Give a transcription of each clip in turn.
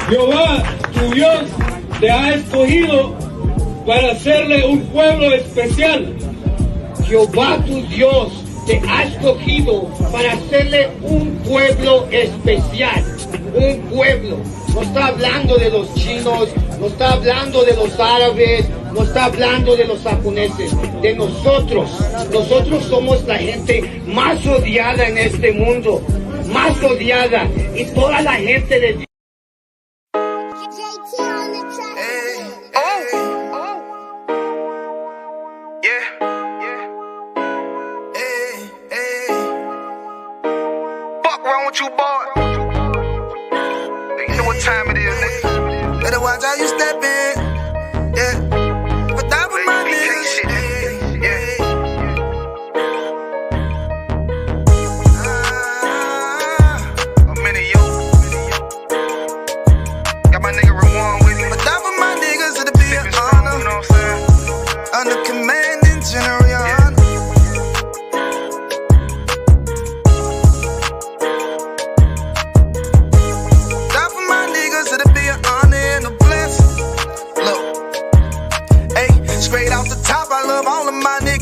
Jehová, tu Dios, te ha escogido para hacerle un pueblo especial. Jehová tu Dios te ha escogido para hacerle un pueblo especial. Un pueblo. No está hablando de los chinos, no está hablando de los árabes, no está hablando de los japoneses, de nosotros. Nosotros somos la gente más odiada en este mundo, más odiada. Y toda la gente de you, boy. You know what time it is, nigga. Better watch how you step in. Yeah. But that was my nigga. Yeah. I'm in it, yo. Got my nigga Rawan with me. But that was my niggas, it'll be an honor. You know what I'm saying? Under commanding General.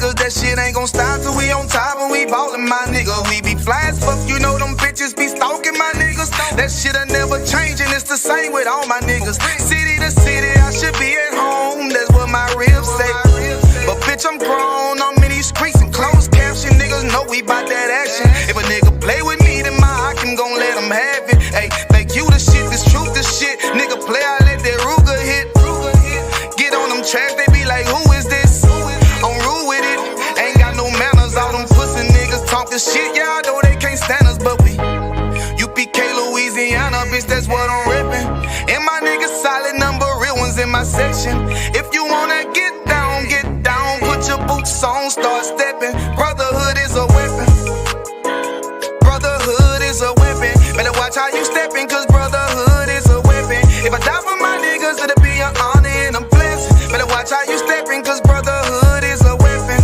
That shit ain't gon' stop till we on top and we ballin', my nigga. We be fly as fuck, you know them bitches be stalking my niggas. That shit'll never change and it's the same with all my niggas. City to city, I should be at home, that's what my ribs say. But bitch, I'm grown, I'm in these streets and closed caption. Niggas know we bout that action. If a nigga play with me, then my hock, I'm gon' let him have it. Hey, think you the shit, this truth, this shit. Nigga play, I let that Ruger hit. Get on them tracks, they be like, who is this? I'm rude with it. All them pussy niggas talkin' shit, yeah, I know they can't stand us, but we UPK, Louisiana, bitch, that's what I'm rippin'. And my niggas solid number, real ones in my section. If you wanna get down, put your boots on, start steppin'. Brotherhood is a weapon. Brotherhood is a weapon. Better watch how you steppin', cause brotherhood is a weapon. If I die for my niggas, it'll be an honor and a blessing. Better watch how you steppin', cause brotherhood is a weapon.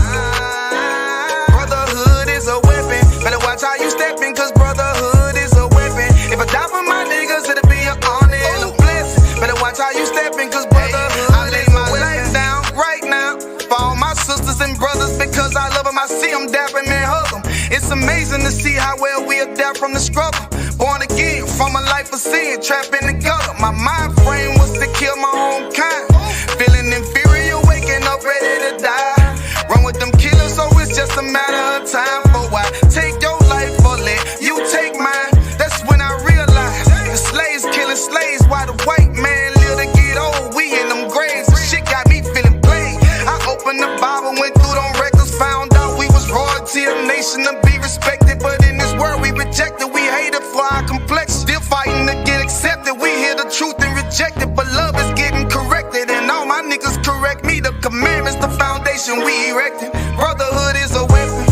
Watch how you steppin', cause brotherhood is a weapon. If I die for my niggas, it'll be an honor and a blessing. Better watch how you steppin', cause brotherhood I lay my life down right now for all my sisters and brothers, because I love them, I see them dapping and hug them. It's amazing to see how well we adapt from the struggle. Born again from a life of sin, trapped in the gutter. My mind frame was to kill my own kind. Feeling inferior, waking up ready to die. Run with them killers, so it's just a matter of time. For I take your life or let you take mine. That's when I realized the slaves killing slaves while the white man live to get old. We in them graves, the shit got me feeling played. I opened the Bible, went through them records, found out we was royalty, a nation to be respected. But in this world we rejected, we hated for our complexion. Still fighting to get accepted, we hear the truth and reject it. But love is getting corrected, and all my niggas correct me. The commandments, the foundation we erected. Brotherhood is a weapon.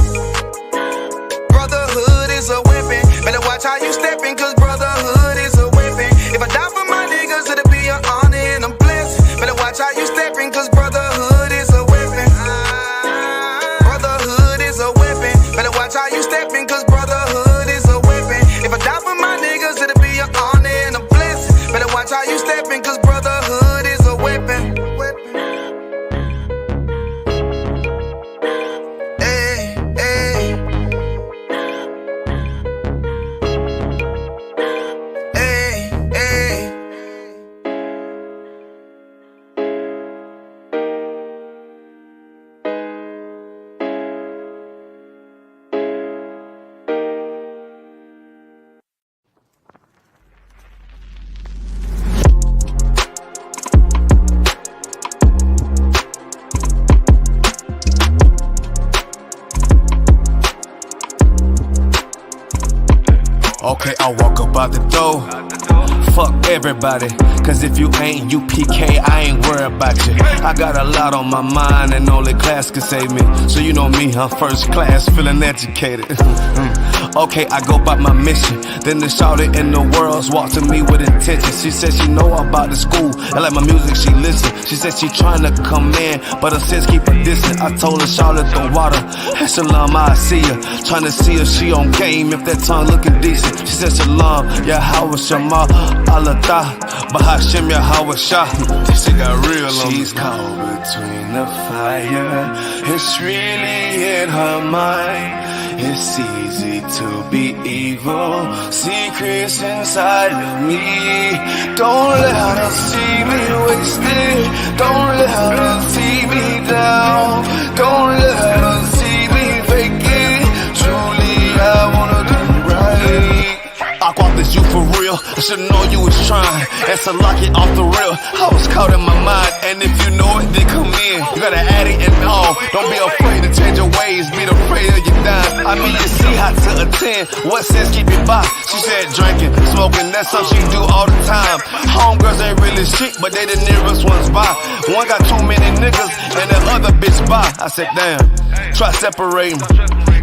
Brotherhood is a weapon. Better watch how you steppin', cause brotherhood is a weapon. If I die for my niggas, it'll be an honor and a blessing. Better watch how you steppin', cause brotherhood is a weapon. Brotherhood is a weapon. Better watch how you steppin', cause brotherhood is a weapon. If I die for my niggas, it'll be an honor and a blessing. Better watch how you steppin', cause brotherhood is a weapon. Okay, I walk up out the door. Fuck everybody, cause if you ain't UPK, I ain't worried about you. I got a lot on my mind and only class can save me. So you know me, I'm first class, feeling educated. Okay, I go by my mission. Then the shouted in the world walked to me with intention. She said she know about the school and like my music, she listen. She said she trying to come in, but her sis keep her distant. I told her shout at the water. Hey, Shalom, I see her. Trying to see if she on game, if that tongue looking decent. She said Shalom, Yahweh Shema, Allah, Bahashim Yahweh Shah. She got real on me. She's caught between the fire. It's really in her mind. It's easy to be evil. Secrets inside of me. Don't let her see me wasted. Don't let her see me down. Don't let her see me fake it. Truly, I wanna do right. I caught this you for real. I should've known you was trying. That's a lock it off the real. I was caught in my mind, and if you know it, then come in. You gotta add it and all. Don't be afraid to change your ways. Be afraid of your dime. I mean, you see how to attend. What sense keep it by? She said drinking, smoking. That's something she do all the time. Homegirls ain't really shit, but they the nearest ones by. One got too many niggas, and the other bitch by. I said, damn. Try separating.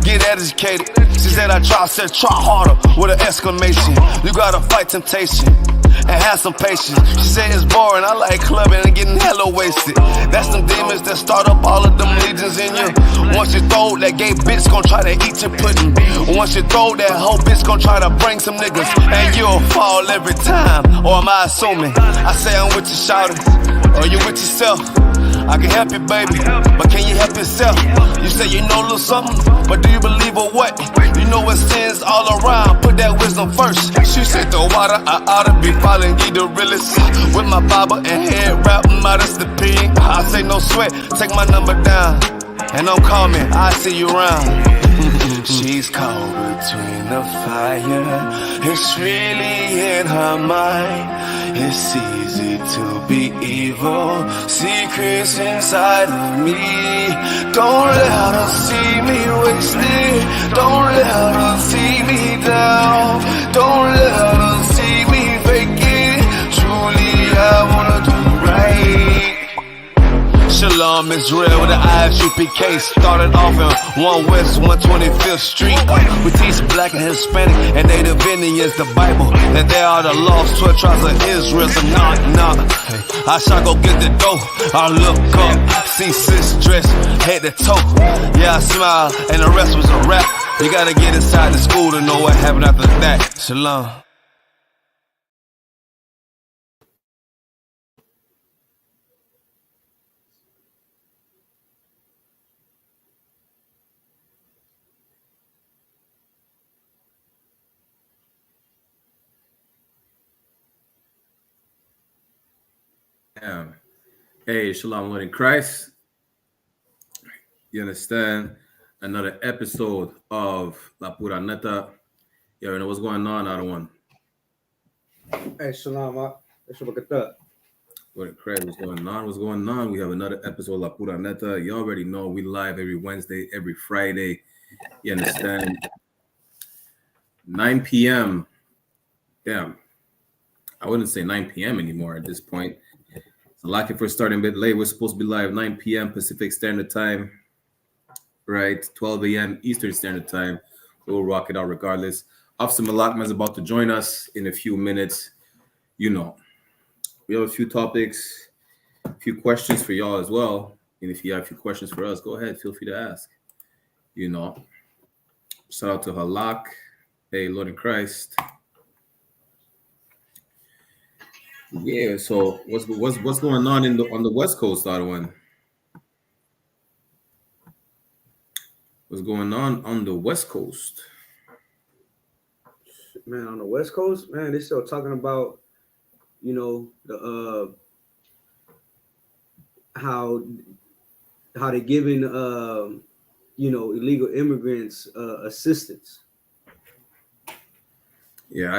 Get educated. She said I said try harder with an exclamation. You gotta fight temptation and have some patience. She said it's boring, I like clubbing and getting hella wasted. That's them demons that start up all of them legions in you. Once you throw that gay bitch gon' try to eat your pudding. Once you throw that hoe bitch gon' try to bring some niggas, and you'll fall every time. Or am I assuming? I say I'm with you shouting, or you with yourself. I can help you, baby, but can you help yourself? You say you know a little something, but do you believe or what? You know it sins all around, put that wisdom first. She said the water, I oughta be following you the realest. With my Bible and head wrap, modest the pig. I say no sweat, take my number down, and don't call me, I see you around. She's caught between the fire. It's really in her mind. It's easy to be evil. Secrets inside of me. Don't let her see me wasted. Don't let her see me down. Don't let her see me fake it. Truly, I wanna do right. Shalom Israel with the ISUPK. Started off in 1 West 125th Street. We teach black and Hispanic and Native Indians the Bible, that they are the lost 12 tribes of Israel. So knock. I shall go get the dough. I look up, see sis dressed head to toe. Yeah, I smile, and the rest was a rap. You gotta get inside the school to know what happened after that. Shalom. Hey, Shalom, Lord in Christ. You understand? Another episode of La Pura Neta. You already know what's going on, other one. Hey, Shalom. Kkkanada'S. Lord in Christ, what's going on? What's going on? We have another episode of La Pura Neta. You already know we live every Wednesday, every Friday. You understand? 9 p.m. Damn. I wouldn't say 9 p.m. anymore at this point. Lucky for starting a bit late. We're supposed to be live 9 p.m. Pacific Standard Time, right? 12 a.m. Eastern Standard Time. We'll rock it out regardless. Officer Malakma is about to join us in a few minutes. You know, we have a few topics, a few questions for y'all as well. And if you have a few questions for us, go ahead. Feel free to ask. You know, shout out to Halak. Hey, Lord in Christ. Yeah, so what's going on on the West Coast, other one? What's going on the West Coast? Man, on the West Coast, man, they're still talking about, you know, the how they're giving you know, illegal immigrants assistance. Yeah,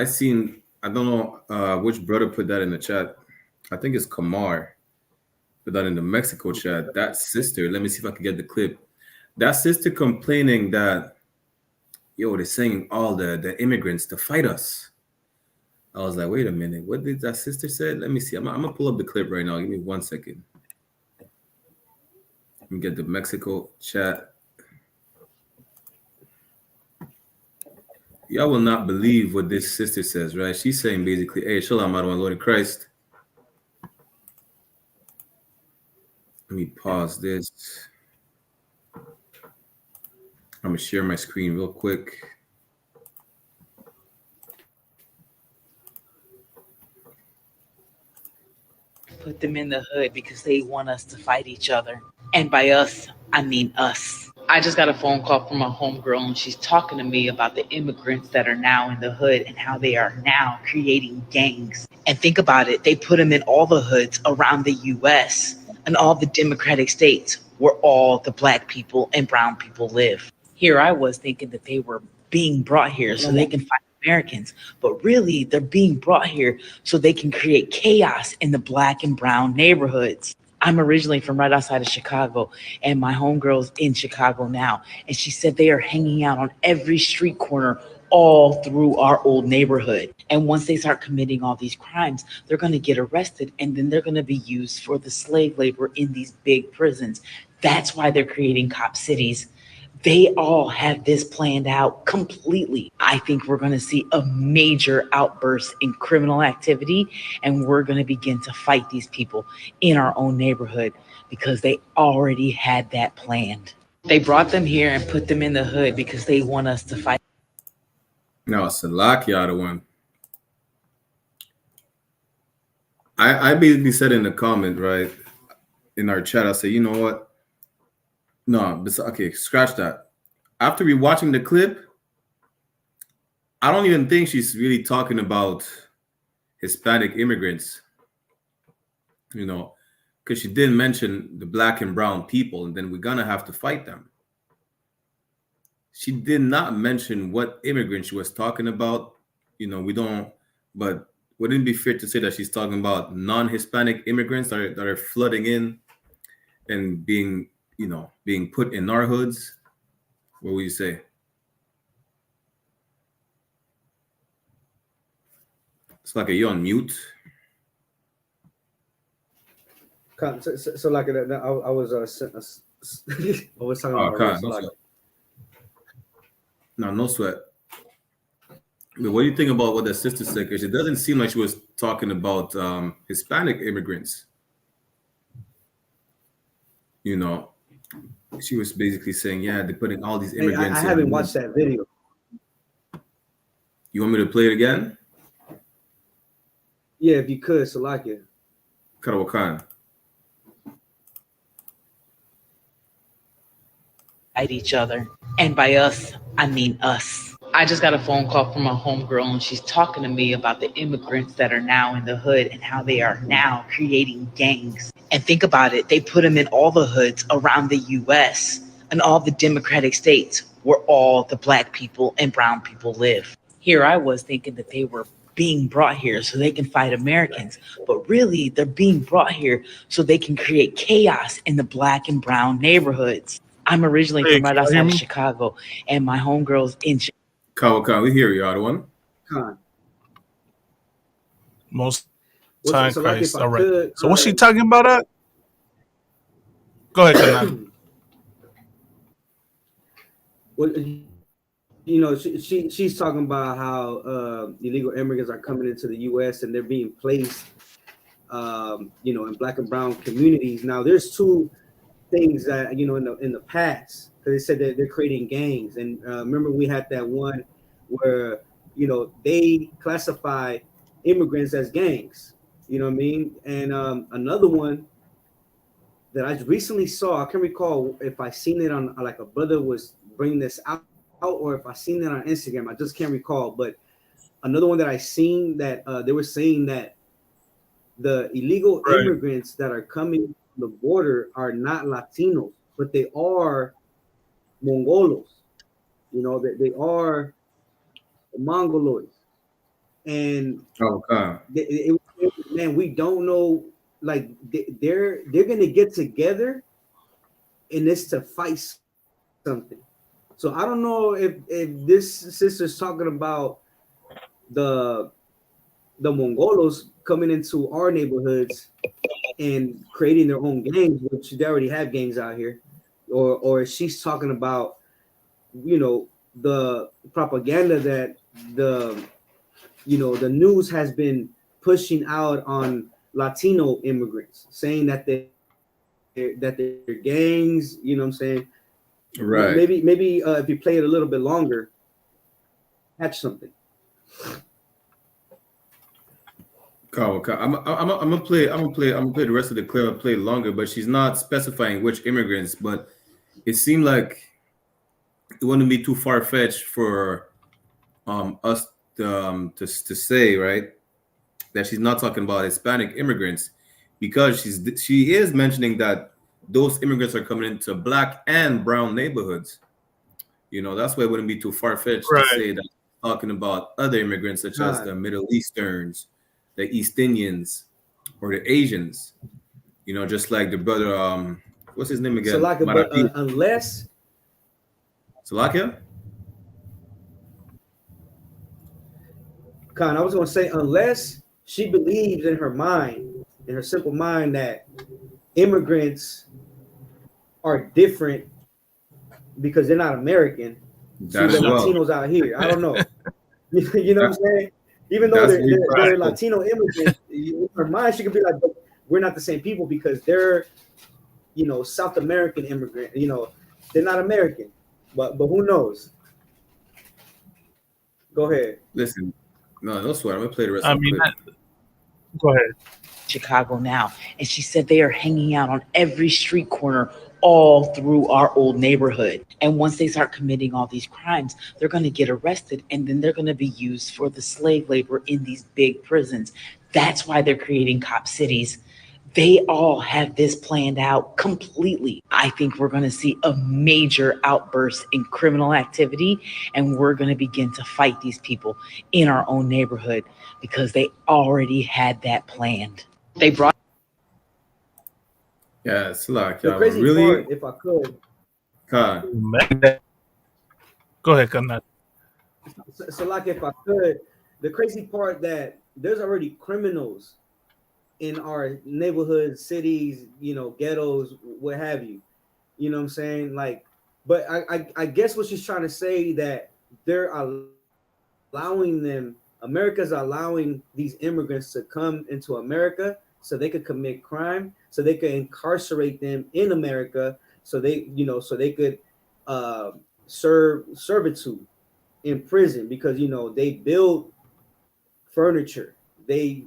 I don't know which brother put that in the chat. I think it's Kamar put that in the Mexico chat. That sister, let me see if I can get the clip. That sister complaining that, they're saying all the immigrants to fight us. I was like, wait a minute, what did that sister say? Let me see. I'm gonna pull up the clip right now. Give me 1 second. Let me get the Mexico chat. Y'all will not believe what this sister says, right? She's saying basically, hey, shalom, my Lord in Christ. Let me pause this. I'm going to share my screen real quick. Put them in the hood because they want us to fight each other. And by us, I mean us. I just got a phone call from my homegirl, and she's talking to me about the immigrants that are now in the hood and how they are now creating gangs. And think about it, they put them in all the hoods around the US and all the democratic states where all the black people and brown people live. Here I was thinking that they were being brought here so they can fight Americans, but really they're being brought here so they can create chaos in the black and brown neighborhoods. I'm originally from right outside of Chicago, and my homegirl's in Chicago now, and she said they are hanging out on every street corner all through our old neighborhood. And once they start committing all these crimes, they're going to get arrested, and then they're going to be used for the slave labor in these big prisons. That's why they're creating cop cities. They all have this planned out completely. I think we're going to see a major outburst in criminal activity, and we're going to begin to fight these people in our own neighborhood because they already had that planned. They brought them here and put them in the hood because they want us to fight. No, Salakia, the one. I basically said in the comment, right, in our chat, I said, you know what? No, okay, scratch that. After rewatching the clip, I don't even think she's really talking about Hispanic immigrants, you know, because she didn't mention the black and brown people, and then we're gonna have to fight them. She did not mention what immigrants she was talking about. You know, we don't, but wouldn't it be fair to say that she's talking about non-Hispanic immigrants that are flooding in and being, you know, being put in our hoods? What would you say? It's like, are you on mute? So like I was I was talking about God, no sweat. No sweat. But what do you think about what the sister said? Because it doesn't seem like she was talking about Hispanic immigrants. You know, she was basically saying, yeah, they're putting all these immigrants. I haven't watched that video. You want me to play it again? Yeah, if you could, Salakia. Karawakan. Fight each other. And by us, I mean us. I just got a phone call from my homegirl, and she's talking to me about the immigrants that are now in the hood and how they are now creating gangs. And think about it, they put them in all the hoods around the US and all the democratic states where all the black people and brown people live. Here I was thinking that they were being brought here so they can fight Americans, but really they're being brought here so they can create chaos in the black and brown neighborhoods. I'm originally from right outside of Chicago, and my homegirl's in Khan, we hear you, other one. Khan. Most time So Christ. like All right. So what's she talking about? Go ahead, Kanan. Well, you know, she's talking about how illegal immigrants are coming into the U.S. and they're being placed, you know, in black and brown communities. Now, there's two things that, you know, in the past, because they said that they're creating gangs. And remember, we had that one where, you know, they classify immigrants as gangs. You know what I mean? And another one that I recently saw, I can't recall if I seen it on, like, a brother was bringing this out, or if I seen it on Instagram. I just can't recall. But another one that I seen that they were saying that the illegal immigrants that are coming to the border are not Latinos, but they are Mongolos. You know, that they are Mongoloids. And man, we don't know. Like they're gonna get together, and it's to fight something. So I don't know if this sister's talking about the Mongolos coming into our neighborhoods and creating their own gangs, which they already have gangs out here, or she's talking about, you know, the propaganda that the news has been pushing out on Latino immigrants, saying that they're gangs. You know what I'm saying? Right. Maybe if you play it a little bit longer, catch something. I'm gonna play the rest of the clip. I'll play it longer, but she's not specifying which immigrants. But it seemed like it wouldn't be too far fetched for us to say, right, that she's not talking about Hispanic immigrants, because she is mentioning that those immigrants are coming into Black and brown neighborhoods. That's why it wouldn't be too far fetched to say that talking about other immigrants such as the Middle Easterns, the East Indians, or the Asians. Just like the brother, what's his name again? Unless Salakia? Khan, I was going to say, unless she believes in her mind, in her simple mind, that immigrants are different because they're not American. So the Latinos out here, I don't know. You know what I'm saying? Even though they're Latino immigrants, in her mind, she could be like, we're not the same people because they're, South American immigrant. They're not American. But who knows? Go ahead. Listen, no, don't swear. I'm gonna play the rest of the clip. Go ahead. Chicago now, and she said they are hanging out on every street corner all through our old neighborhood. And once they start committing all these crimes, they're going to get arrested, and then they're going to be used for the slave labor in these big prisons. That's why they're creating cop cities. They all have this planned out completely. I think we're going to see a major outburst in criminal activity, and we're going to begin to fight these people in our own neighborhood because they already had that planned. They brought. Yeah, it's like the crazy part, if I could. Go ahead, Kanad. So, like, if I could, the crazy part that there's already criminals in our neighborhoods, cities, ghettos, what have you. You know what I'm saying? Like, but I guess what she's trying to say, that they're allowing them, America's allowing these immigrants to come into America so they could commit crime, so they could incarcerate them in America, so they could serve servitude in prison, because they build furniture, they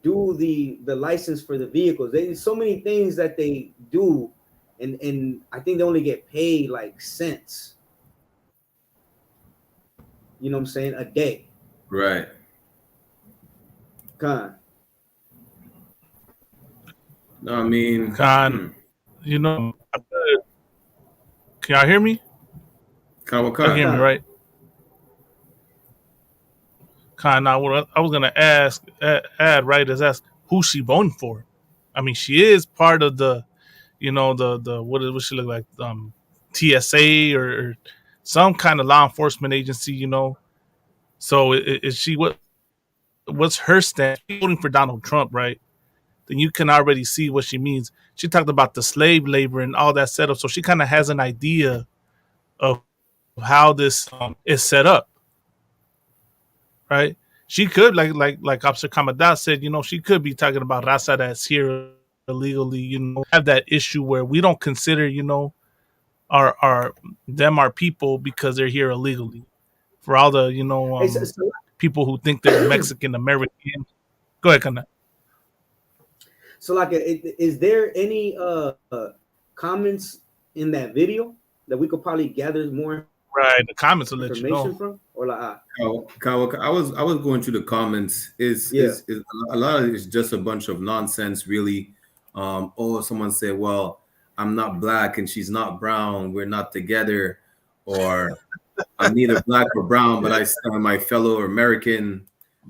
do the license for the vehicles. There's so many things that they do, and I think they only get paid like cents. You know what I'm saying? A day. Right. Khan. No, I mean, Khan, can y'all hear me? Khan. You hear me, right? Khan, now what I was gonna ask, ask who she voting for. I mean, she is part of the, the what she look like, TSA or some kind of law enforcement agency, So is she what's her stance? She's voting for Donald Trump, right? Then you can already see what she means. She talked about the slave labor and all that setup, so she kind of has an idea of how this is set up, right? She could, like Officer Kkkanada'S said, she could be talking about Raza that's here illegally, have that issue where we don't consider, our people because they're here illegally. For all the, people who think they're Mexican American. Go ahead, Kanad. So, like, is there any comments in that video that we could probably gather more? Right, the comments will let you know. From, or like, I was going through the comments. Is a lot of it is just a bunch of nonsense, really. Someone said, "Well, I'm not black and she's not brown. We're not together," or "I'm neither black or brown, but I stand my fellow American."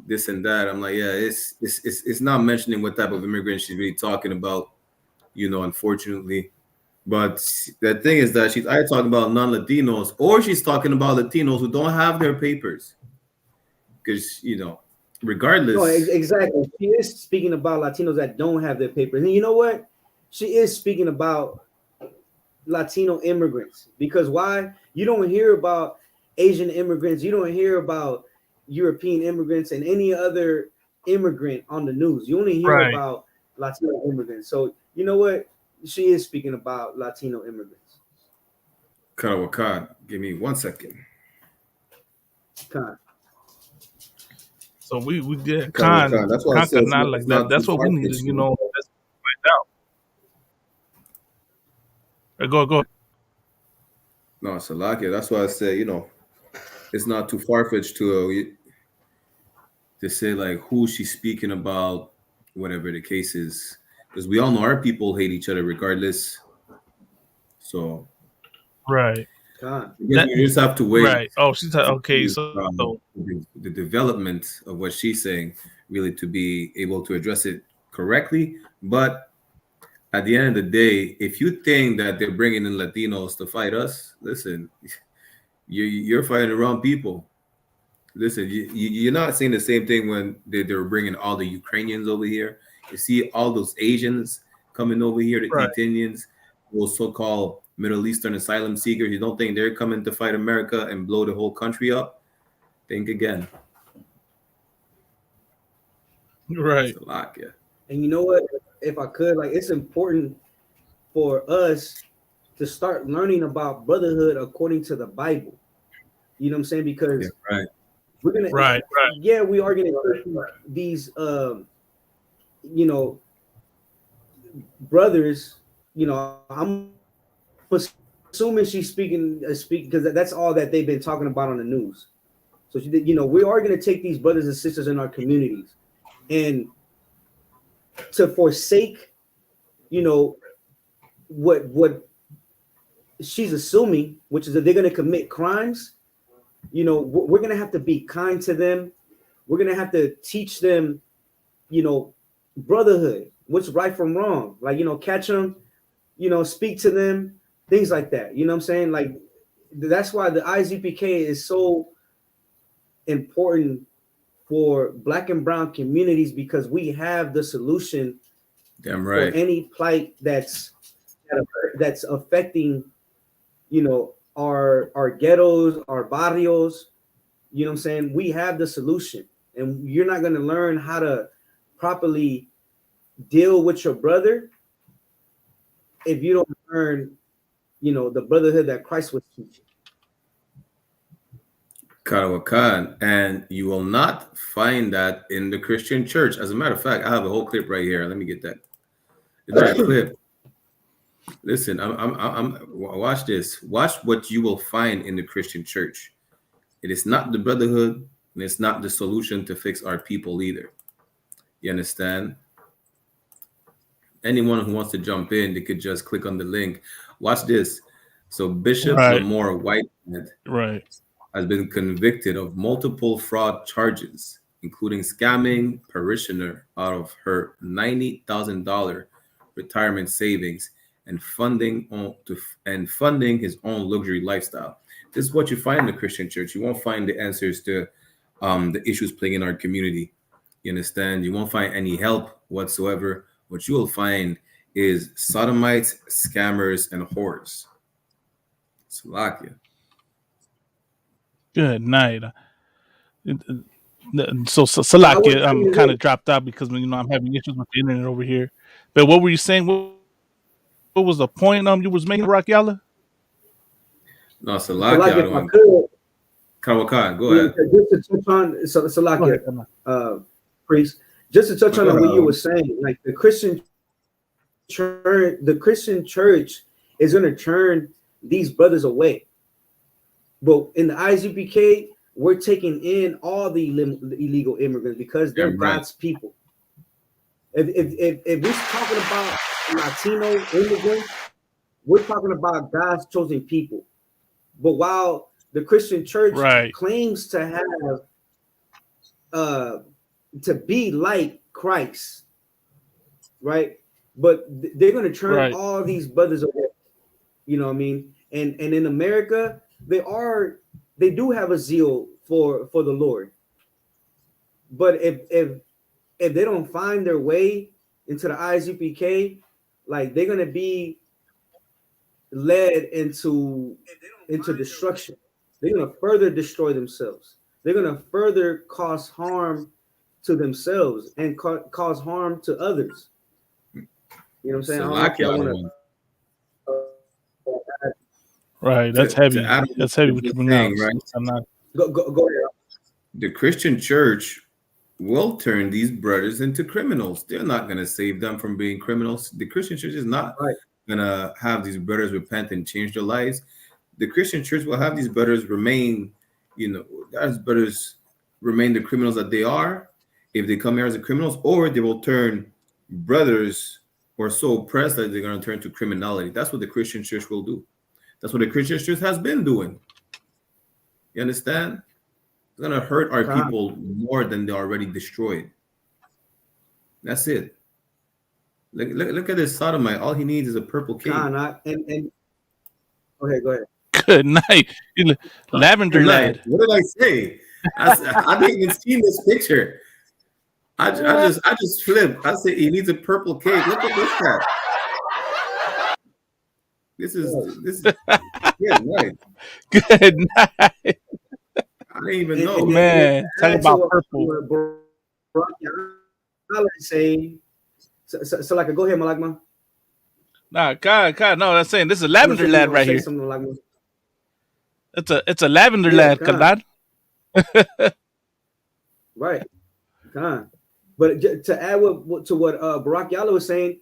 This and that. I'm like, yeah, it's not mentioning what type of immigrant she's really talking about, unfortunately. But the thing is that she's either talking about non-Latinos or she's talking about Latinos who don't have their papers. Because, regardless. No, exactly. She is speaking about Latinos that don't have their papers. And you know what? She is speaking about Latino immigrants. Because why? You don't hear about Asian immigrants. You don't hear about European immigrants and any other immigrant on the news. You only hear Right. about Latino immigrants. So you know what? She is speaking about Latino immigrants. Kkkanada'S, give me 1 second. Con. So we get Kkkanada'S. That's why I said not like it's that. not too That's what we need to, far-fetched. you know, let's find out. Go. No, Salakia. That's why I say, you know, it's not too far-fetched to say like who she's speaking about, whatever the case is, because we all know our people hate each other regardless. So Right. Con. you just have to wait. Right. Oh, she's okay. See, So the development of what she's saying really to be able to address it correctly. But at the end of the day, if you think that they're bringing in Latinos to fight us, listen, you're fighting the wrong people. Listen, you're not saying the same thing when they're bringing all the Ukrainians over here. You see all those Asians coming over here, the Right. Ethiopians, those so-called Middle Eastern asylum seekers. You don't think they're coming to fight America and blow the whole country up? Think again. right. It's a lot, yeah. And you know what? If I could, like, it's important for us to start learning about brotherhood according to the Bible. You know what I'm saying? Because Yeah, right. we're gonna, Right. yeah, we are gonna these, you know, brothers. You know, I'm assuming she's speaking because that's all that they've been talking about on the news. So you know, we are gonna take these brothers and sisters in our communities and to forsake, you know, what she's assuming, which is that they're going to commit crimes. You know, we're going to have to be kind to them. We're going to have to teach them, you know, brotherhood, what's right from wrong. Like, you know, catch them, you know, speak to them, things like that. You know what I'm saying? Like, that's why the IZPK is so important for Black and brown communities, because we have the solution Damn right. for any plight that's affecting, you know, our ghettos, our barrios. You know what I'm saying? We have the solution, and you're not going to learn how to properly deal with your brother if you don't learn, you know, the brotherhood that Christ was teaching. Kkkanada'S, and you will not find that in the Christian church. As a matter of fact, I have a whole clip right here. Let me get that. That clip. Listen, I'm watch this. Watch what you will find in the Christian church. It is not the brotherhood, and it's not the solution to fix our people either. You understand? Anyone who wants to jump in, they could just click on the link. Watch this. So Bishop Right. Lamore Whitehead Right. has been convicted of multiple fraud charges, including scamming parishioner out of her $90,000 retirement savings and funding his own luxury lifestyle. This is what you find in the Christian church. You won't find the answers to the issues plaguing our community. You understand? You won't find any help whatsoever. What you will find is sodomites, scammers, and whores. Salakia. Good night. So Salakia, I'm kind of dropped out because, you know, I'm having issues with the internet over here. But what were you saying? What was the point you was making, Rakyala? No, Salakia. If I could, Kkkanada'S, go ahead. Just to touch on Salakia, priest, just to touch on what you were saying, like the Christian church is going to turn these brothers away. But in the IZPK, we're taking in all the illegal immigrants because they're God's people. If we're talking about Latino immigrants, we're talking about God's chosen people. But while the Christian church claims to have to be like Christ, right? But they're going to turn all these brothers away. You know what I mean? And in America, they do have a zeal for the Lord. But if they don't find their way into the IZPK, like they're gonna be led into destruction. They're gonna further destroy themselves. They're gonna further cause harm to themselves and cause harm to others. You know what I'm saying? I don't know if y'all want to. Right. That's To heavy. add on That's to heavy what what you're you're bringing out. saying, right? I'm not. Go ahead. The Christian church will turn these brothers into criminals. They're not going to save them from being criminals. The Christian church is not Right. going to have these brothers repent and change their lives. The Christian church will have these brothers remain, as brothers remain the criminals that they are if they come here as the criminals, or they will turn brothers who are so oppressed that they're going to turn to criminality. That's what the Christian church will do. That's what the Christian church has been doing. You understand? It's going to hurt our people more than they already destroyed. That's it. Look at this sodomite. All he needs is a purple cape. And go ahead. Good night. Lavender lad. What did I say? I didn't even see this picture. I just flipped. I said he needs a purple cape. Look at this guy. This is yeah, right. Good night. I didn't even know. Man, talk about purple. Saying, so like, go ahead, Malakma. Nah, God, no, that's saying this is a lavender lad right here. Like it's a lavender lad, Kanad. Right, God. But to add to what Barack Yala was saying,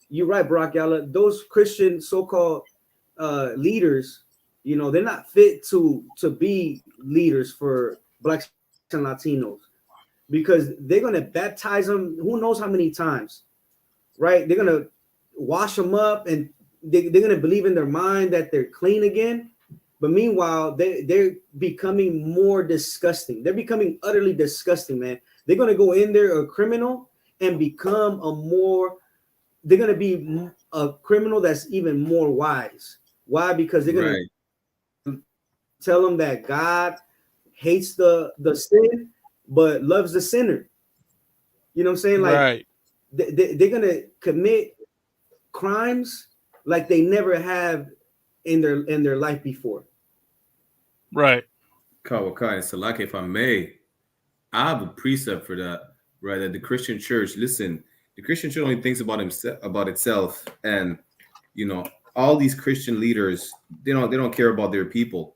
you're right, Barack Yala. Those Christian so-called leaders, they're not fit to be leaders for Blacks and Latinos, because they're gonna baptize them who knows how many times, right? They're gonna wash them up, and they're gonna believe in their mind that they're clean again. But meanwhile, they're becoming more disgusting. They're becoming utterly disgusting, man. They're gonna go in there a criminal and become they're gonna be a criminal that's even more wise. Why? Because they're gonna tell them that God hates the sin but loves the sinner. You know what I'm saying? Like, right. They're gonna commit crimes like they never have in their life before. Right. Kawakai, Salaki, if I may, I have a precept for that, right? That the Christian church, listen, the Christian church only thinks about itself, and all these Christian leaders, they don't care about their people,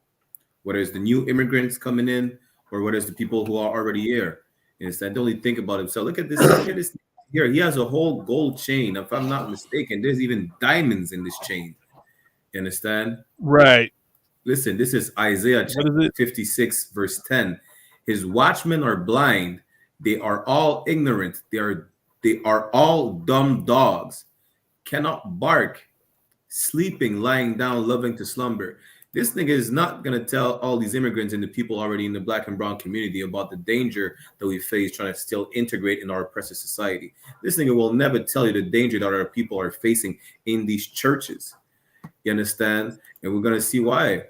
whether it's the new immigrants coming in or whether it's the people who are already here. Instead, they only think about himself. Look at this here. He has a whole gold chain. If I'm not mistaken, there's even diamonds in this chain. You understand? Right. Listen, this is Isaiah chapter 56, verse 10. His watchmen are blind. They are all ignorant. They are all dumb dogs, cannot bark, sleeping, lying down, loving to slumber. This nigga is not going to tell all these immigrants and the people already in the Black and brown community about the danger that we face trying to still integrate in our oppressive society. This nigga will never tell you the danger that our people are facing in these churches. You understand? And we're going to see why.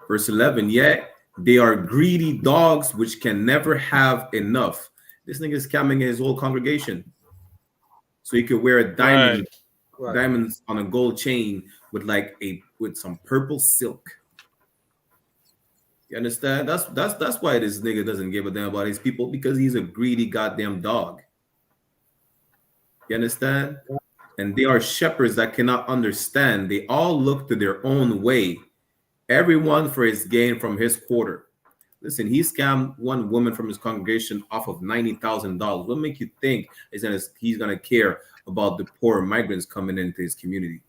Verse 11, yet they are greedy dogs which can never have enough. This nigga is scamming his whole congregation. So he could wear a diamond, diamonds on a gold chain with some purple silk. You understand? That's why this nigga doesn't give a damn about his people, because he's a greedy goddamn dog. You understand? And they are shepherds that cannot understand. They all look to their own way, everyone for his gain from his quarter. Listen, he scammed one woman from his congregation off of $90,000. What make you think he's gonna care about the poor migrants coming into his community?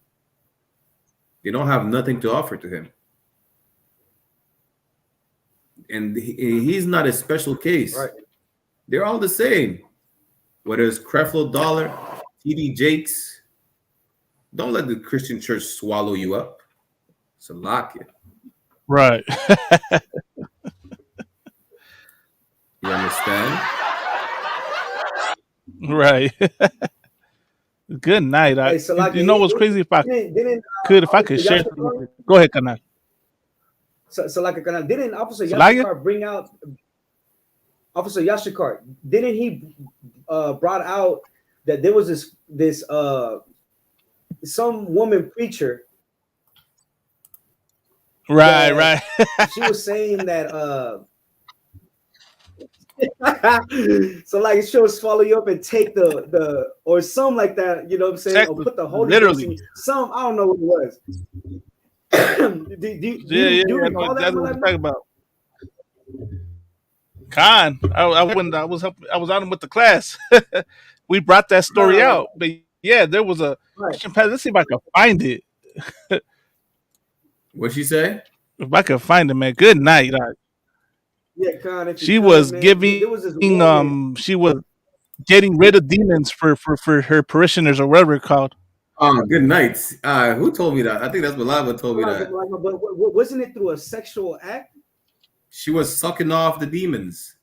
They don't have nothing to offer to him. And he's not a special case. Right. They're all the same. Whether it's Creflo Dollar, TD Jakes, don't let the Christian church swallow you up. So lock it. Right. You understand? Right. Good night. Hey, so like, you know what's crazy? If I could share. Go ahead, Kanad. So like, didn't Officer Yashikar bring out Officer Yashikar? Didn't he brought out that there was this some woman preacher Right, that right. she was saying that so like she'll swallow you up and take the or something like that, you know what I'm saying? Or put the Holy Ghost in Literally. you. Some I don't know what it was. Yeah, yeah, Do you yeah. No, recall that, that's what we're Malak? talking about. Khan, I went. I was on with the class. We brought that story Nah, out, but yeah, there was a right. Christian pastor. Let's see if I can find it. What'd she say? If I can find it, man. Good night. Yeah, Khan, if you She could, was man. giving. There was this woman. She was getting rid of demons for her parishioners or whatever it's called. Oh, good night. Who told me that? I think that's Malava told me that. But wasn't it through a sexual act? She was sucking off the demons.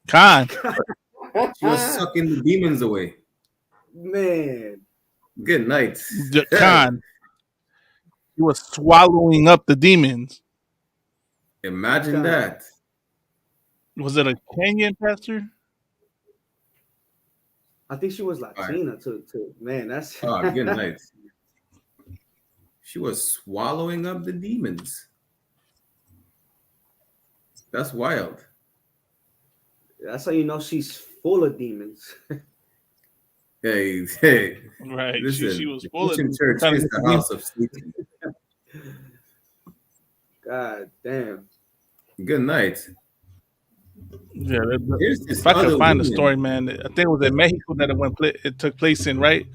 Khan. She was sucking the demons away. Man. Good night. Khan. He was swallowing up the demons. Imagine that. Was it a Kenyan pastor? I think she was Latina too. Man, that's Oh, good night. She was swallowing up the demons. That's wild. That's how you know she's full of demons. Hey. Right. Listen, She was the full of Christian church is the house of Satan. God damn. Good night. Yeah, This if I could other find the woman. story, man, I think it was in Mexico that it took place in, right?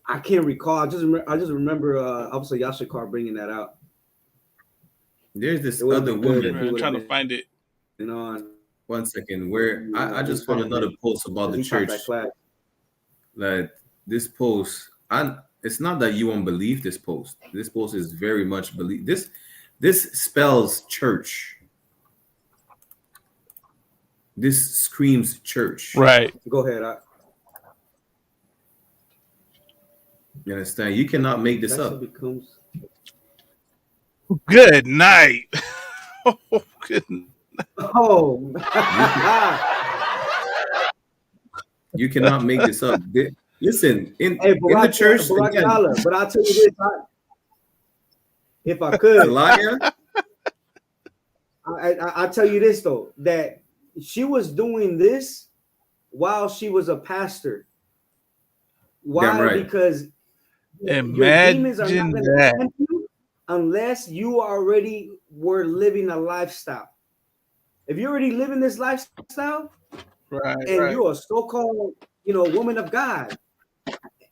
I can't recall. I just remember Officer Yashikar bringing that out. There's this It would've other been good woman. if he I'm would've trying to been- find it. You know, One second. Where I just found another post about the he taught church. that class. Like this post, it's not that you won't believe this post. This post is very much believe. This spells church. This screams church. Right. Go ahead. You understand? You cannot make this up. Becomes... Good night. Oh, good. Oh. You cannot make this up. Listen, in the church, again, but I'll tell you this. If I could, I'll tell you this though, that she was doing this while she was a pastor. Why? Right. Because imagine your demons are not that. tempt you unless you already were living a lifestyle. If you're already living this lifestyle, right, and you're a so-called, woman of God,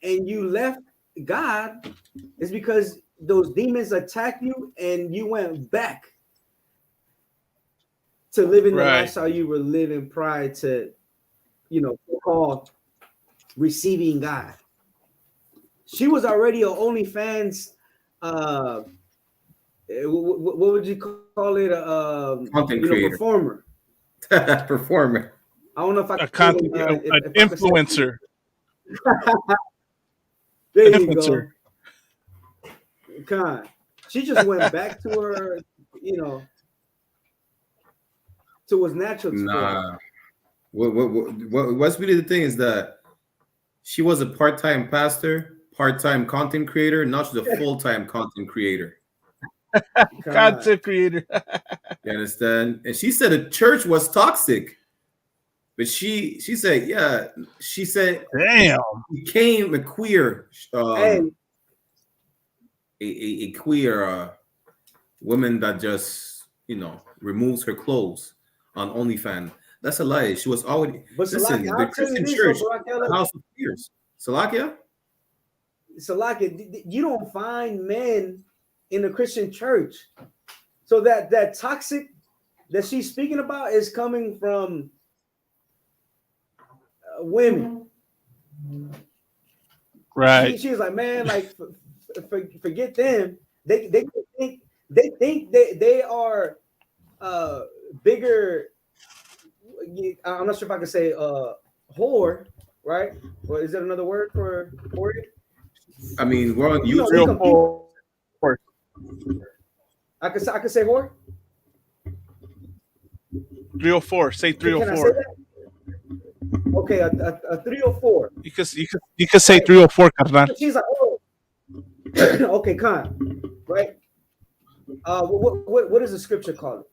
and you left God, it's because those demons attacked you and you went back to living the lifestyle you were living prior to, so-called receiving God. She was already an OnlyFans, what would you call it? Content creator. Performer. Performer. I don't know if I an influencer. There you go. God, she just went back to her, to what's natural. Nah. What's really the thing is that she was a part-time pastor, part-time content creator. Now she's a full-time content creator. Content creator. You understand? And she said the church was toxic. But she said, yeah, she said, damn, became a queer, a queer woman that just, removes her clothes on OnlyFans. That's a lie. She was already, but listen, the Christian church, the house of queers. Salakia, you don't find men in the Christian church. So that toxic that she's speaking about is coming from women, right? She was like, man, like forget them. They think they are bigger. I'm not sure if I can say whore, right? Or is that another word for whore? I mean, we're on YouTube. I could say whore. 304. Say 304. Okay, a 304. You could say 304, carnal. She's like, oh, Okay, Khan, right? What does the scripture call it?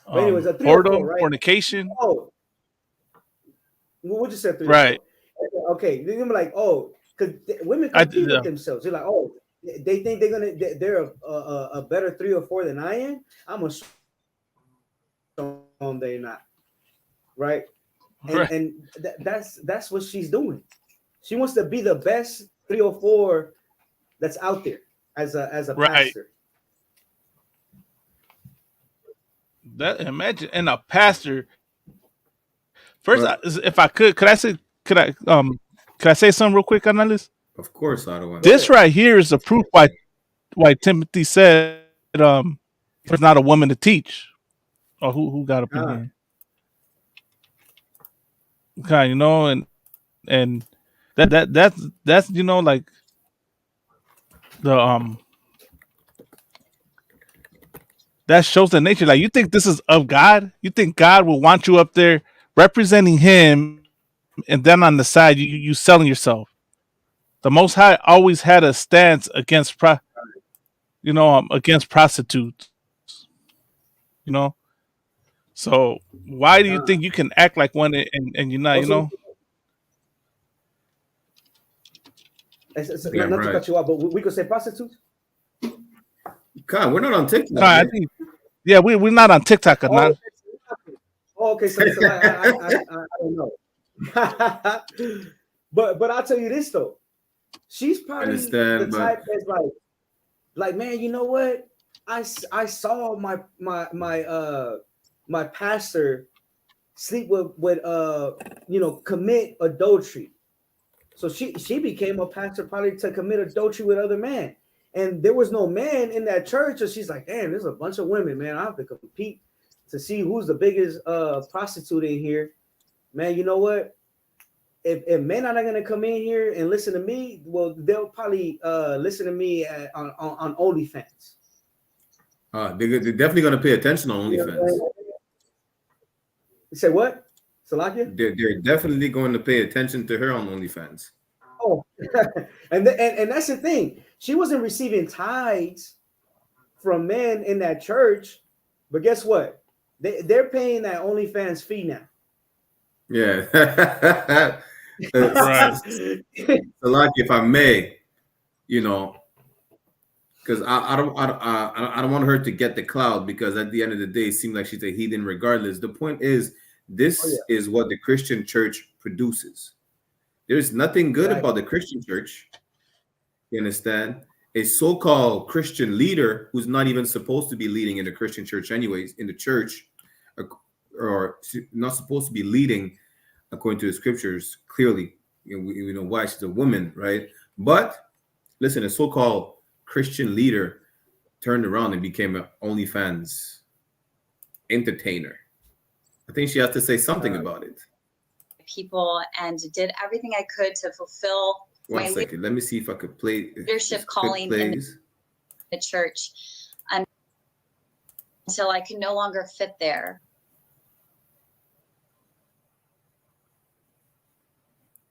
But anyways, a 304, Whoredom, right? fornication. Oh, we'll just say 304. Right. Okay, they're gonna be like, oh, because women compete with themselves. They're like, oh, they think they're a better 3 or 4 than I am. I'm gonna show them they're not, right? And that's what she's doing. She wants to be the best 3 or 4 that's out there as a pastor. That imagine and a pastor. First, if I could I say could I say something real quick, Analyst? Of course, I don't want this right here is the proof why Timothy said there's not a woman to teach. Or who got up in here? Okay, you know, and that's you know like the that shows the nature. Like, you think this is of God? You think God will want you up there representing Him, and then on the side you selling yourself? The Most High always had a stance against against prostitutes. You know, so why do you think you can act like one and you're not? You know. Not to cut you off, but we could say prostitutes. God, we're not on TikTok. God, I think, yeah, we're not on TikTok or not. Okay, so I don't know. but I'll tell you this though, she's probably the type that's like, man, you know what? I saw my pastor sleep with commit adultery. So she became a pastor probably to commit adultery with other men. And there was no man in that church. So she's like, damn, there's a bunch of women, man. I have to compete to see who's the biggest prostitute in here. Man, you know what? If men are not going to come in here and listen to me, well, they'll probably listen to me on OnlyFans. They're definitely going to pay attention on OnlyFans. You say what? Salakia? They're definitely going to pay attention to her on OnlyFans. Oh, and that's the thing. She wasn't receiving tithes from men in that church, but guess what? They're paying that OnlyFans fee now. Yeah. Salakia, if I may, because I don't want her to get the cloud, because at the end of the day, it seems like she's a heathen regardless. The point is, this is what the Christian church produces. There's nothing good about the Christian church. You understand? A so-called Christian leader who's not even supposed to be leading in the Christian church anyways, in the church, or not supposed to be leading according to the scriptures, clearly. We know why. She's a woman, right? But listen, a so-called Christian leader turned around and became an OnlyFans entertainer. I think she has to say something about it. People, and did everything I could to fulfill my second. Let me see if I could play leadership calling in the church until I could no longer fit there.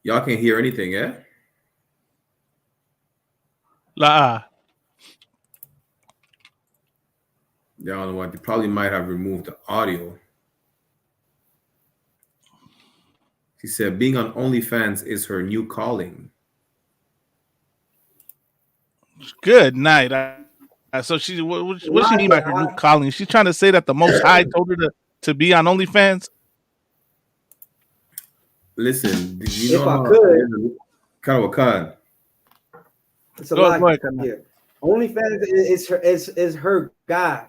Y'all can't hear anything, yeah? La. Yeah, I don't know what. They probably might have removed the audio. She said, being on OnlyFans is her new calling. Good night. So what does she mean by her new calling? Is she trying to say that the Most High told her to be on OnlyFans? Listen, did you know if I could, Khan. It's a lot here. OnlyFans is her God.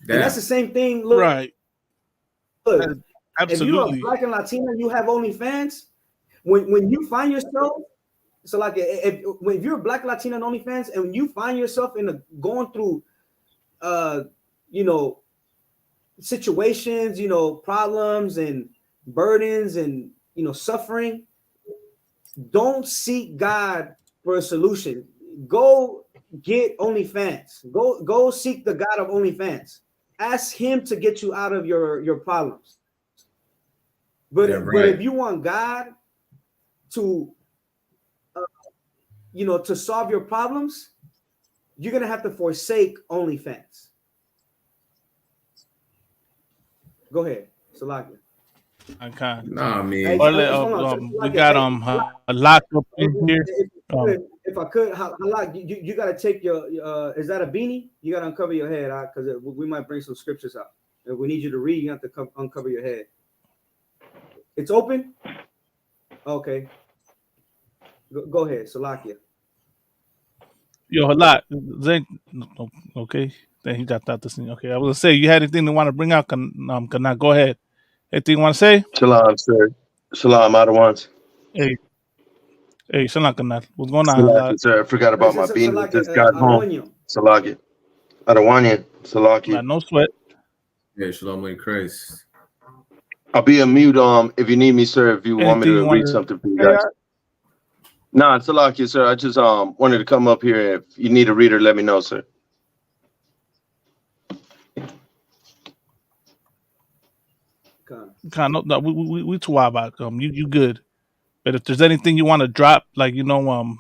And that's the same thing. Look, right. Look, absolutely. If you're a Black and Latina, you have OnlyFans. When you find yourself, so like if you're a Black Latina on OnlyFans, and when you find yourself going through, situations, problems and burdens and suffering, don't seek God for a solution. Go get OnlyFans. Go seek the God of OnlyFans. Ask Him to get you out of your problems. But if you want God, to to solve your problems, you're gonna have to forsake OnlyFans. Go ahead, Salakia. Okay. Nah, Hey, me. We got a lock up in here. If I could, Halak, you got to take your. Is that a beanie? You got to uncover your head, because we might bring some scriptures out. If we need you to read, you have to uncover your head. It's open. Okay. Go ahead, Salakia. Yo, Halak. Okay. Then he dropped out this thing. Okay. I was gonna say you had anything to want to bring out? Can not go ahead. Anything you want to say? Shalom, sir. Shalom, out of ones. Hey, Shalom, Kanal. What's going on, Salaki, Halak? sir. I forgot about my beanie. Salakia, Just got home. Salaki. Adawanya. Salaki. No sweat. Yeah, Shalom Christ. I'll be a mute if you need me, sir, if you want me to read something for you guys. Nah, Salaki, sir. I just wanted to come up here. If you need a reader, let me know, sir. No, we too wild about you good. But if there's anything you want to drop, like you want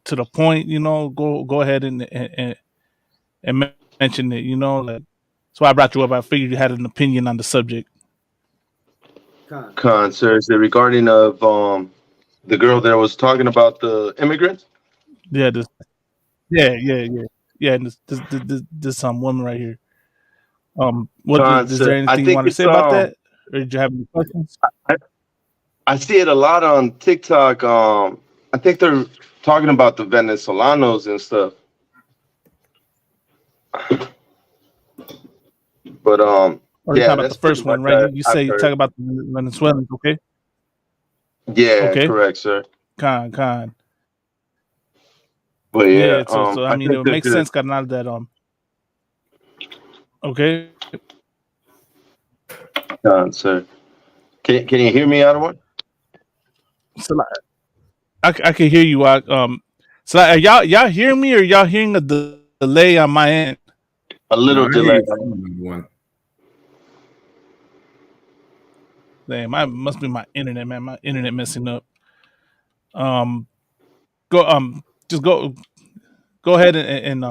to the point, go ahead and mention it. Like so I brought you up. I figured you had an opinion on the subject. Khan, sir, is it regarding of the girl that was talking about the immigrants? Yeah, yeah. And this woman right here. Is there anything you want to say about that, or did you have any questions? I see it a lot on TikTok. I think they're talking about the Venezolanos and stuff. But yeah, about the first one, right? You say you talk about the Venezuelans, okay? Yeah, okay. Correct, sir. Con. But yeah, so I mean, it would make sense, carnal, that okay. Sir. Can you hear me, Ottawa? So I can hear you. So y'all hear me, or y'all hearing a delay on my end? A little delay. Damn, must be my internet, man. My internet messing up. Just go ahead and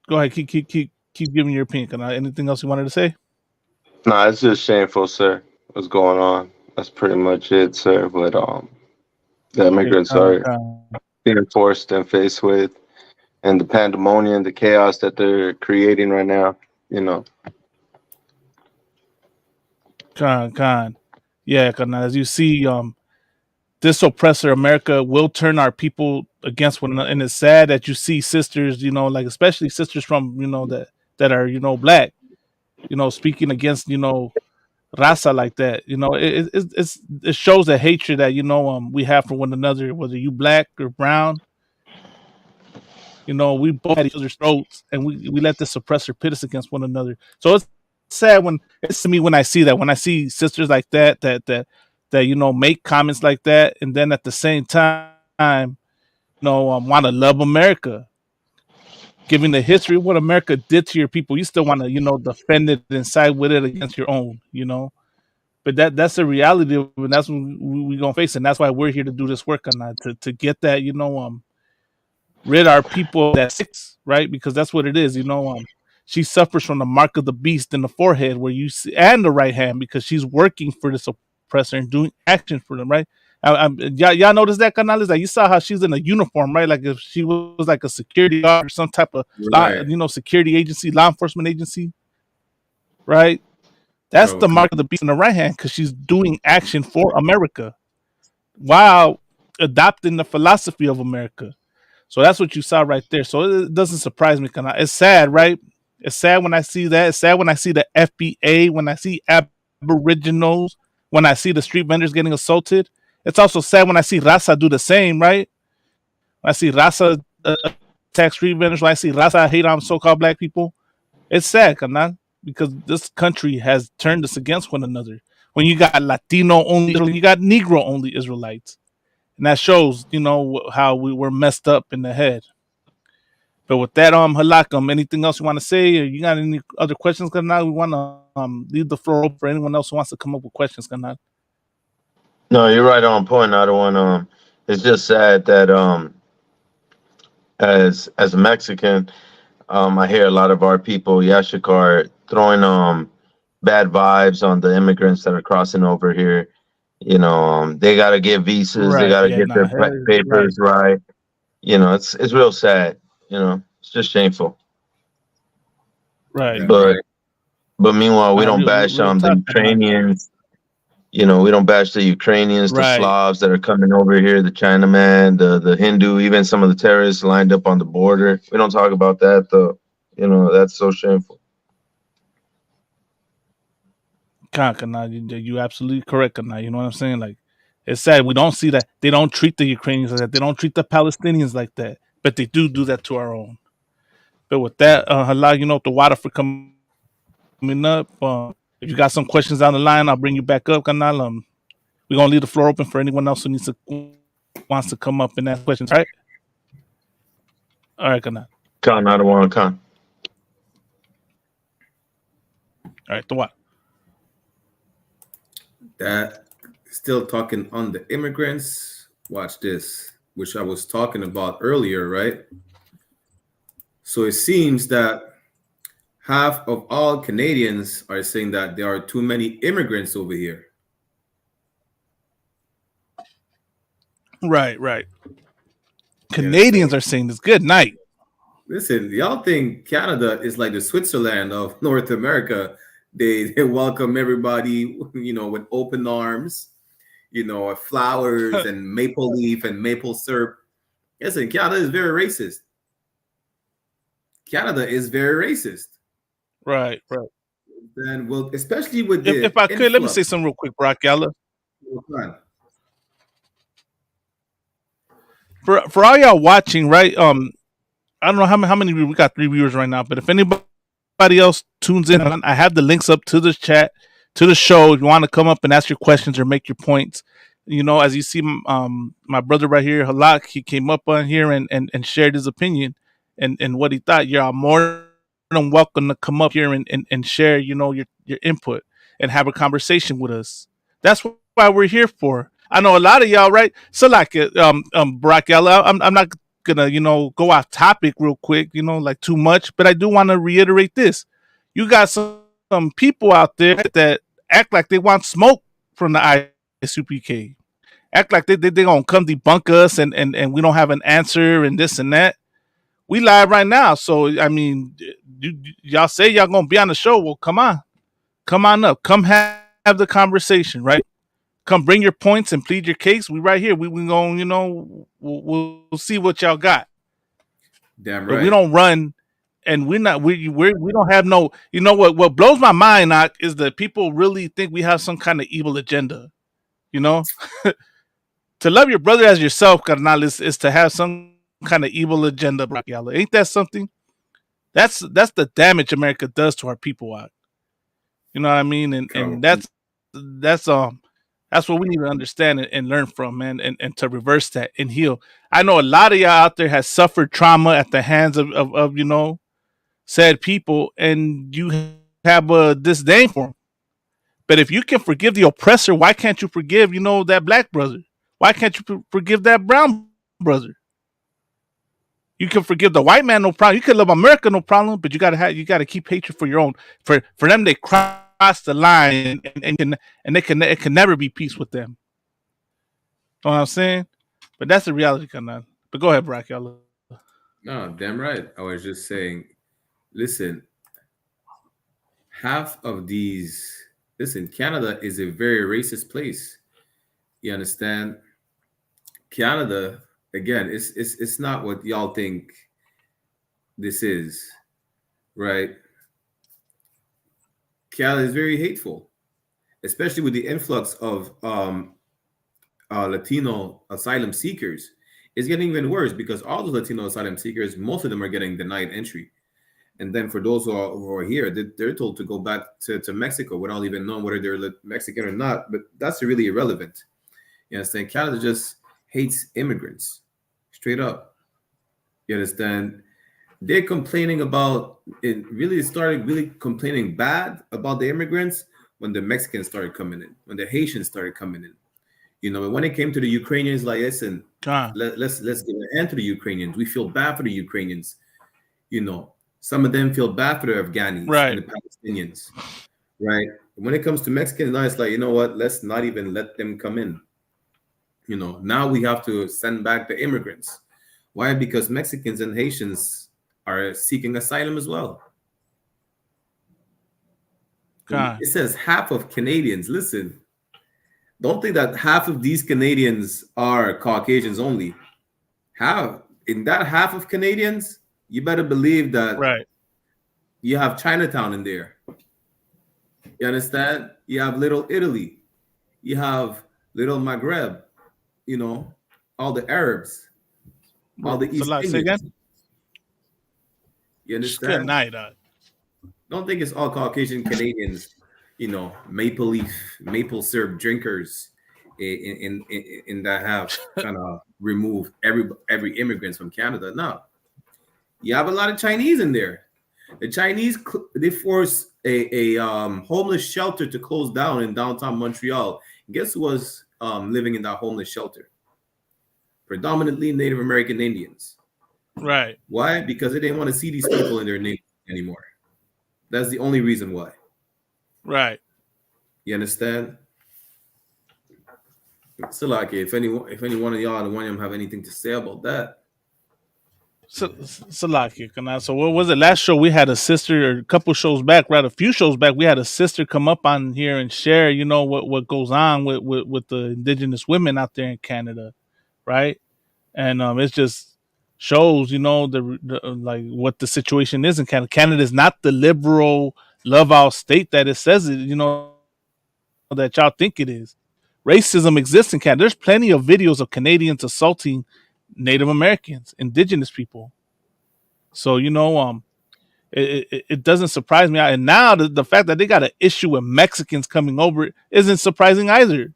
go ahead. Keep giving your opinion. Anything else you wanted to say? Nah, it's just shameful, sir. What's going on? That's pretty much it, sir. But the immigrants are being forced and faced with, and the pandemonium, the chaos that they're creating right now. Yeah, as you see, this oppressor America will turn our people against one another, and it's sad that you see sisters, like especially sisters from that are black, speaking against Raza like that. It shows the hatred that we have for one another, whether you black or brown. We both had each other's throats, and we let this oppressor pit us against one another. So it's sad to me when I see that, when I see sisters like that make comments like that, and then at the same time want to love America, giving the history of what America did to your people. You still want to defend it and side with it against your own, but that's the reality of it, and that's what we're gonna face, and that's why we're here to do this work on that, to get that rid our people that six, right? Because that's what it is. She suffers from the mark of the beast in the forehead, where you see, and the right hand, because she's working for this oppressor and doing action for them, right? Y'all notice that, Canales? Like, you saw how she's in a uniform, right? Like if she was like a security guard or some type of security agency, law enforcement agency, right? That's the mark of the beast in the right hand, because she's doing action for America while adopting the philosophy of America. So that's what you saw right there. So it doesn't surprise me. It's sad, right? It's sad when I see that. It's sad when I see the FBA, when I see Aboriginals, when I see the street vendors getting assaulted. It's also sad when I see Raza do the same, right? When I see Raza attack street vendors, when I see Raza hate on so-called black people. It's sad, because this country has turned us against one another. When you got Latino only, you got Negro only Israelites. And that shows, how we were messed up in the head. But with that, Halak, anything else you want to say? Or you got any other questions, Kanal? We want to leave the floor open for anyone else who wants to come up with questions, Kanal. No, you're right on point. I don't want it's just sad that as a Mexican, I hear a lot of our people, Yashikar, throwing bad vibes on the immigrants that are crossing over here. You know, they gotta get visas, they Right. gotta Yeah. get their Nah. Right. papers right. You know, it's real sad. You know, it's just shameful. Right. Damn But right. meanwhile, we Nah. don't Real. bash Real the tough. Nah. Ukrainians. You know, we don't bash the Ukrainians, the Right. Slavs that are coming over here, the Chinaman, the Hindu, even some of the terrorists lined up on the border. We don't talk about that though. You know, that's so shameful. Nah, you absolutely correct. Nah, you know what I'm saying? Like, it's sad we don't see that. They don't treat the Ukrainians like that. They don't treat the Palestinians like that. But they do that to our own. But with that, Halal, the water for coming up. If you got some questions down the line, I'll bring you back up, Kanal. We're gonna leave the floor open for anyone else wants to come up and ask questions. All right, Kanal. Khan, I don't want to con. All right, the water. That still talking on the immigrants. Watch this, which I was talking about earlier, right? So it seems that half of all Canadians are saying that there are too many immigrants over here. Right. You Canadians understand? are saying this. Good night. Listen, y'all think Canada is like the Switzerland of North America. They welcome everybody, with open arms, flowers and maple leaf and maple syrup. Listen, Canada is very racist. Canada is very racist. Right. And well, especially with If the I could, let me say influx. something real quick, Brock Yalla. For all y'all watching, right? I don't know how many we got 3 viewers right now, but if anybody else tunes in, I have the links up to the chat, to the show. If you want to come up and ask your questions or make your points, as you see, my brother right here, Halak, he came up on here and shared his opinion and what he thought. You're more than welcome to come up here and share, your input and have a conversation with us. That's why we're here for. I know a lot of y'all, right? So like, Brock, y'all, I'm not gonna, go off topic real quick, like too much, but I do want to reiterate this. You got some people out there that act like they want smoke from the ISUPK. Act like they gonna come debunk us and we don't have an answer and this and that. We live right now, so I mean, y'all say y'all gonna be on the show. Well, come on up, come have the conversation, right? Come bring your points and plead your case. We right here. We going, we'll see what y'all got. Damn But we right. don't run, and we don't have no. You know what blows my mind, Nak, is that people really think we have some kind of evil agenda. You know, to love your brother as yourself, carnal, is to have some kind of evil agenda, Brakiala. Ain't that something? That's the damage America does to our people out. You know what I mean? And that's what we need to understand and learn from, man, and to reverse that and heal. I know a lot of y'all out there has suffered trauma at the hands of said people, and you have a disdain for them. But if you can forgive the oppressor, why can't you forgive, that black brother? Why can't you forgive that brown brother? You can forgive the white man, no problem. You can love America, no problem. But you gotta keep hatred for your own. For them, they cross the line, and it can never be peace with them. You know what I'm saying? But that's the reality, Kanan. But go ahead, Brock. Y'all. No, damn right. I was just saying, listen, half of these, listen, Canada is a very racist place. You understand? Canada, again, it's not what y'all think this is, right? Canada is very hateful, especially with the influx of Latino asylum seekers. It's getting even worse because all those Latino asylum seekers, most of them are getting denied entry. And then for those who are here, they're told to go back to Mexico without even knowing whether they're Mexican or not. But that's really irrelevant. You understand? Canada just hates immigrants, straight up. You understand? They're complaining about it. Really started really complaining bad about the immigrants when the Mexicans started coming in, when the Haitians started coming in. You know, but when it came to the Ukrainians, like, listen, Con. let's give an end to the Ukrainians. We feel bad for the Ukrainians. You know, some of them feel bad for the Afghanis and Right. the Palestinians, right? When it comes to Mexicans, now it's like, you know what? Let's not even let them come in. You know, now we have to send back the immigrants. Why? Because Mexicans and Haitians are seeking asylum as well. Con. It says half of Canadians. Listen, don't think that half of these Canadians are Caucasians only. In that half of Canadians, you better believe that Right. you have Chinatown in there. You understand? You have Little Italy. You have Little Maghreb. You know, all the Arabs, all the So East like, say Indians. again. You Good understand? night. Don't think it's all Caucasian Canadians. You know, maple syrup drinkers in that have kind of removed every immigrants from Canada. No, you have a lot of Chinese in there. The Chinese, they forced a homeless shelter to close down in downtown Montreal. Guess who was living in that homeless shelter? Predominantly Native American Indians. Right. Why? Because they didn't want to see these people in their neighborhood anymore. That's the only reason why. Right. You understand? So, like, if any one of y'all and one of them have anything to say about that. So like, so what was it? Last show we had a sister, or a couple shows back, right? A few shows back, we had a sister come up on here and share, you know, what goes on with the indigenous women out there in Canada, right? And it just shows, you know, the like what the situation is in Canada. Canada is not the liberal love out state that it says it, you know, that y'all think it is. Racism exists in Canada. There's plenty of videos of Canadians assaulting Native Americans, indigenous people. So, you know, it doesn't surprise me. And now the fact that they got an issue with Mexicans coming over isn't surprising either.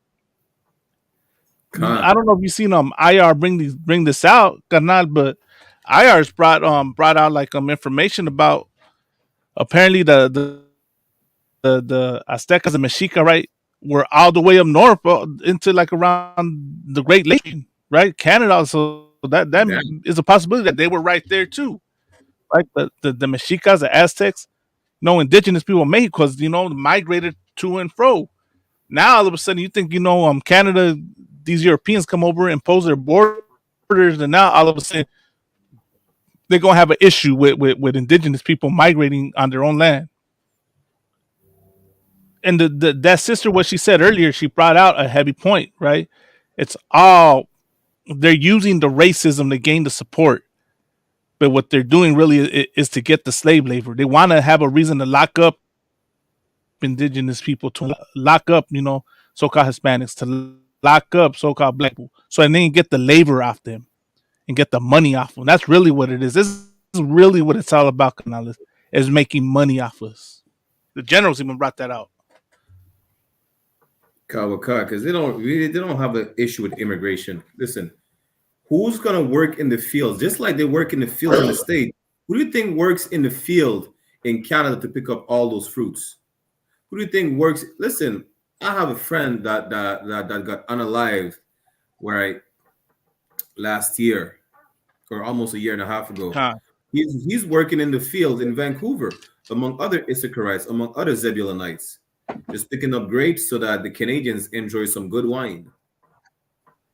I don't know if you've seen IR bring this out, carnal, but IR's brought out like information about apparently the Aztecas and Mexica, right, were all the way up north into like around the Great Lakes, right? Canada. So that is a possibility that they were right there too, right? The Mexicas, the Aztecs, no indigenous people in Mexico, because, you know, migrated to and fro. Now all of a sudden you think, you know, Canada, these Europeans come over and impose their borders, and now all of a sudden they're gonna have an issue with indigenous people migrating on their own land. And that sister, what she said earlier, she brought out a heavy point, right? It's all they're using the racism to gain the support, but what they're doing really is to get the slave labor. They want to have a reason to lock up indigenous people, to lock up, you know, so-called Hispanics, to lock up so-called black people, so and then get the labor off them and get the money off them. That's really what it is. This is really what it's all about, Canales, is making money off us. The generals even brought that out. Because they don't have an issue with immigration. Listen, who's gonna work in the fields just like they work in the field in the state? Who do you think works in the field in Canada to pick up all those fruits? Who do you think works? Listen, I have a friend that got unalived right last year or almost a year and a half ago. He's working in the field in Vancouver among other Issacharites, among other Zebulonites, just picking up grapes so that the Canadians enjoy some good wine.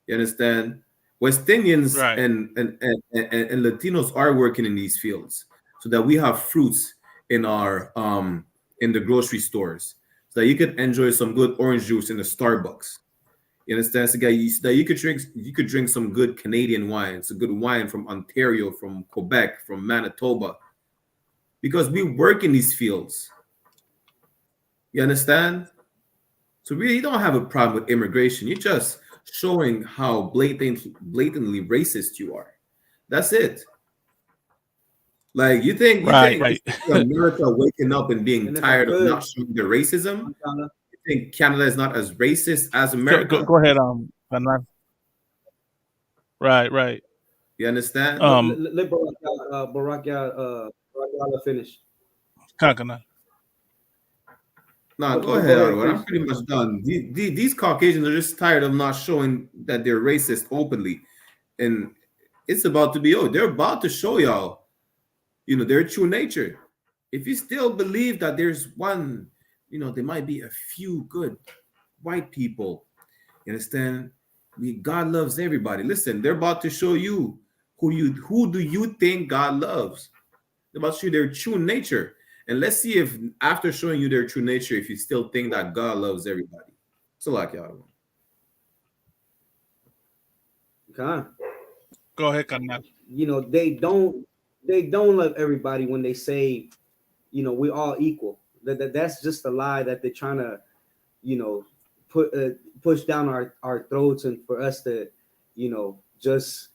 You understand? West Indians and Latinos are working in these fields so that we have fruits in our in the grocery stores, so that you could enjoy some good orange juice in the Starbucks. You understand? So that you could drink some good Canadian wine, some good wine from Ontario, from Quebec, from Manitoba, because we work in these fields. You understand? So really, you don't have a problem with immigration. You're just showing how blatantly racist you are. That's it. Like you think America waking up and being tired of not showing the racism? You think Canada is not as racist as America? Go ahead, Right. You understand? Let Barack finish. Nah, go ahead, Ottawa. I'm pretty much done. These Caucasians are just tired of not showing that they're racist openly, and it's about to be over. They're about to show y'all, their true nature. If you still believe that there's one, there might be a few good white people. You understand? God loves everybody. Listen, they're about to show you who do you think God loves. They're about to show you their true nature. And let's see if after showing you their true nature, if you still think that God loves everybody. So like y'all. Go ahead, Kanad. They don't love everybody when they say, we're all equal. That's just a lie that they're trying to, push down our throats, and for us to, just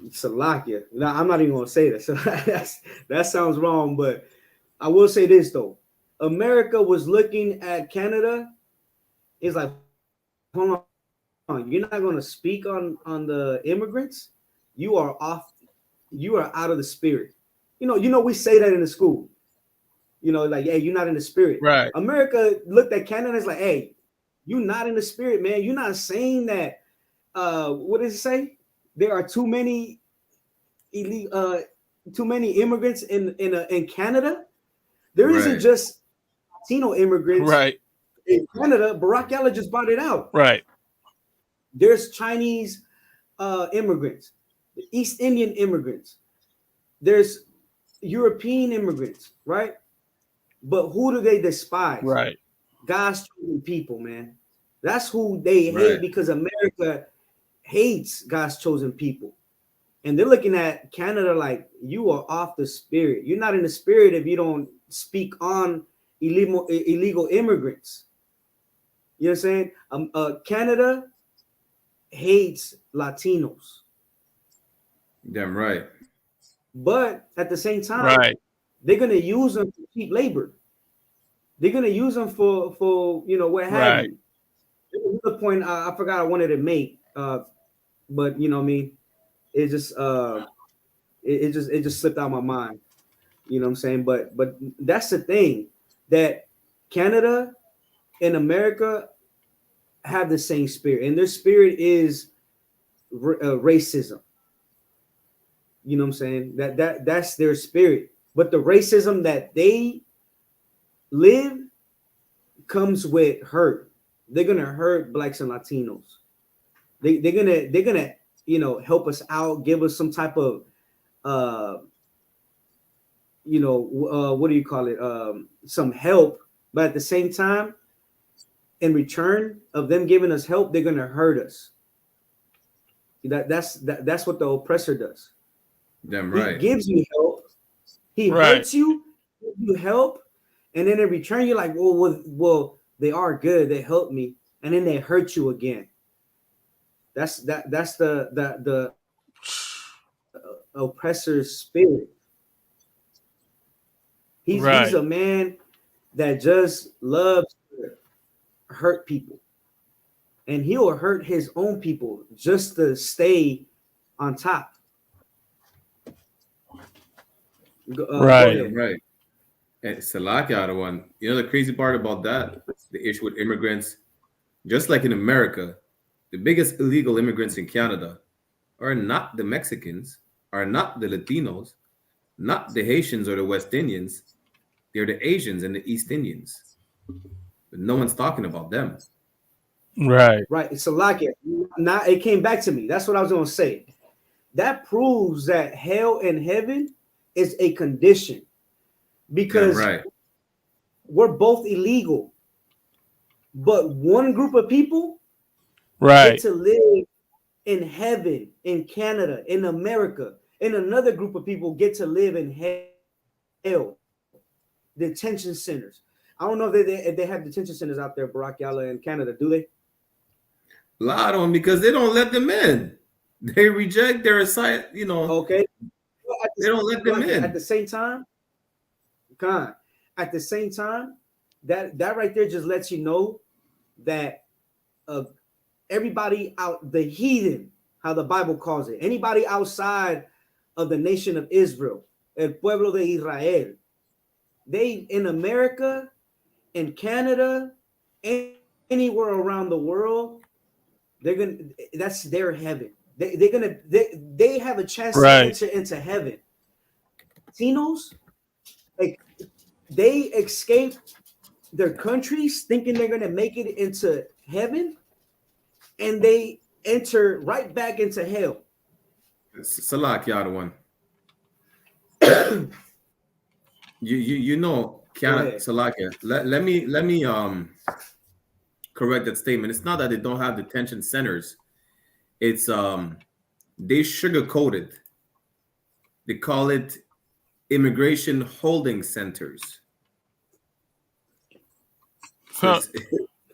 Salakia. Now, I'm not even gonna say that. So that sounds wrong, but I will say this though. America was looking at Canada. It's like, hold on, you're not gonna speak on the immigrants. You are off. You are out of the spirit. We say that in the school. Like, hey, you're not in the spirit. Right. America looked at Canada and is like, hey, you're not in the spirit, man. You're not saying that. What does it say? There are too many immigrants in Canada. There isn't just Latino immigrants in Canada. Barack Yalla just brought it out. Right. There's Chinese immigrants, East Indian immigrants. There's European immigrants, right? But who do they despise? Right. God's chosen people, man. That's who they hate, because America hates God's chosen people. And they're looking at Canada like, you are off the spirit. You're not in the spirit if you don't speak on illegal immigrants. You know what I'm saying? Canada hates Latinos. Damn right. But at the same time, they're going to use them for cheap labor. They're going to use them for what have you. There's another point I forgot I wanted to make, but what I mean, it just slipped out of my mind. You know what I'm saying? But that's the thing, that Canada and America have the same spirit, and their spirit is racism. You know what I'm saying? That's their spirit. But the racism that they live comes with hurt. They're gonna hurt blacks and Latinos. They're gonna help us out, give us some type of what do you call it? Some help, but at the same time, in return of them giving us help, they're gonna hurt us. That's what the oppressor does. Damn right. He gives you help. He hurts you, gives you help, and then in return, you're like, well, they are good. They help me, and then they hurt you again. That's the oppressor's spirit. He's a man that just loves to hurt people, and he'll hurt his own people just to stay on top. Right. And Salakia, one. The crazy part about that, the issue with immigrants, just like in America, the biggest illegal immigrants in Canada are not the Mexicans, are not the Latinos, not the Haitians or the West Indians. They're the Asians and the East Indians. But no one's talking about them. Right. Salakia. Now it came back to me. That's what I was going to say. That proves that hell and heaven is a condition. Because we're both illegal, but one group of people get to live in heaven, in Canada, in America, and another group of people get to live in hell, detention centers. I don't know if they have detention centers out there, Barack Yalla, in Canada. Do they? A lot of them, because they don't let them in. They reject their asylum. Okay. They don't let them in. At the same time. At the same time, that right there just lets you know that everybody out, the heathen, how the Bible calls it, anybody outside of the nation of Israel, el pueblo de Israel, they in America in Canada, anywhere around the world, that's their heaven. They have a chance to enter into heaven. Latinos, like, they escape their countries thinking they're gonna make it into heaven, and they enter right back into hell. Salak, the other one. you know, Salakia. Let me correct that statement. It's not that they don't have detention centers. It's they sugarcoated. They call it immigration holding centers. So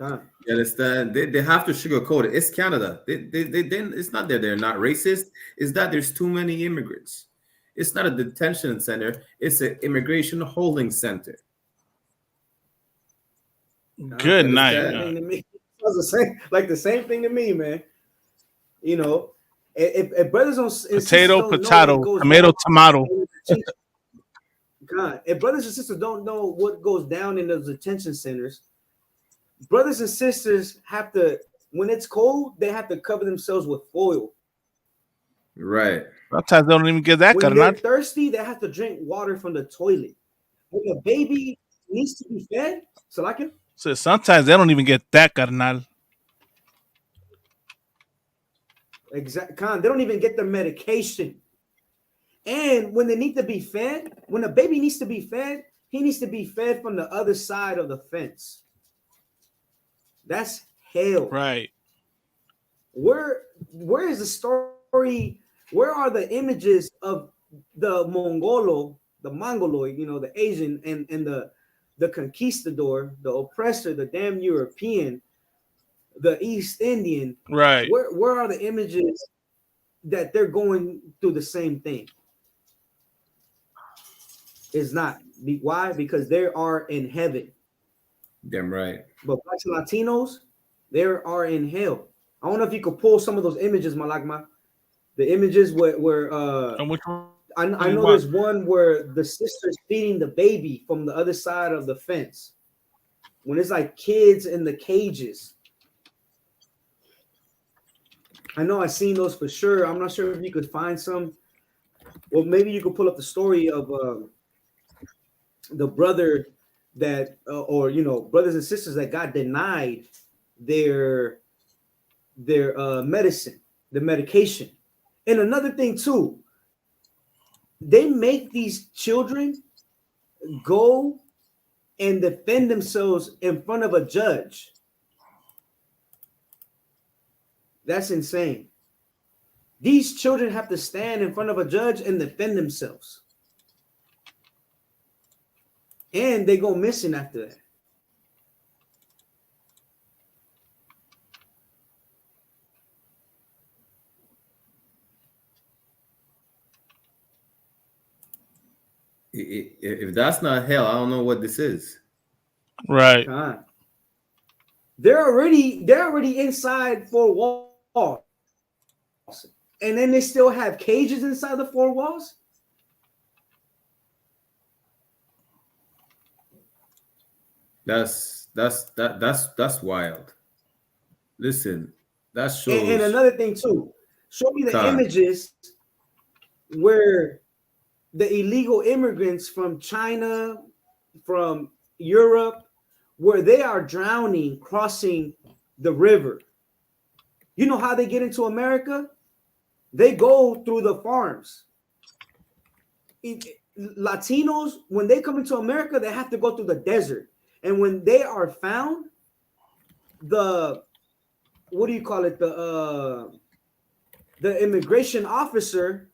you understand? They have to sugarcoat it. It's Canada. They it's not that they're not racist. It's that there's too many immigrants. It's not a detention center. It's an immigration holding center. Good night. It was the same thing to me, man. You know, if brothers don't potato, tomato. God, if brothers and sisters don't know what goes down in those detention centers, brothers and sisters have to, when it's cold, they have to cover themselves with foil. Right. Sometimes they don't even get that. When they're thirsty, they have to drink water from the toilet. When a baby needs to be fed, so sometimes they don't even get that, carnal. Exactly. They don't even get their medication. And when they need to be fed, when a baby needs to be fed, he needs to be fed from the other side of the fence. That's hell. Right. Where is the story? Where are the images of the Mongoloid, you know, the Asian and the conquistador, the oppressor, the damn European, the East Indian? Right. Where are the images that they're going through the same thing? It's not. Why? Because they are in heaven. Damn right. But blacks and Latinos, they are in hell. I don't know if you could pull some of those images, Malagma. The images where I know there's one where the sister's feeding the baby from the other side of the fence. When it's like kids in the cages. I know I've seen those for sure. I'm not sure if you could find some. Well, maybe you could pull up the story of the brother that, or you know, brothers and sisters that got denied their medicine, the medication. And another thing too, they make these children go and defend themselves in front of a judge. That's insane. These children have to stand in front of a judge and defend themselves. And they go missing after that. If that's not hell, I don't know what this is. Right. They're already inside 4 walls. And then they still have cages inside the 4 walls. That's wild. Listen, that shows. And another thing too, show me the images where the illegal immigrants from China, from Europe, where they are drowning, crossing the river. You know how they get into America? They go through the farms. Latinos, when they come into America, they have to go through the desert. And when they are found, the immigration officer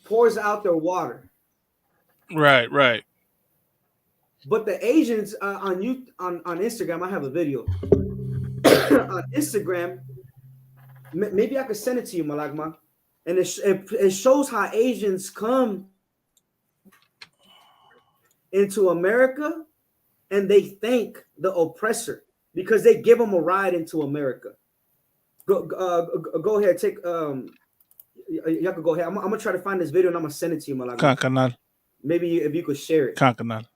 pours out their water. Right. But the Asians on Instagram, I have a video on Instagram. Maybe I could send it to you, Malagma. And it shows how Asians come into America and they thank the oppressor because they give them a ride into America. Go ahead, take y'all could go ahead. I'm gonna try to find this video and I'm gonna send it to you, Malagma. Kkkanada'S. Maybe if you could share it. Kkkanada'S.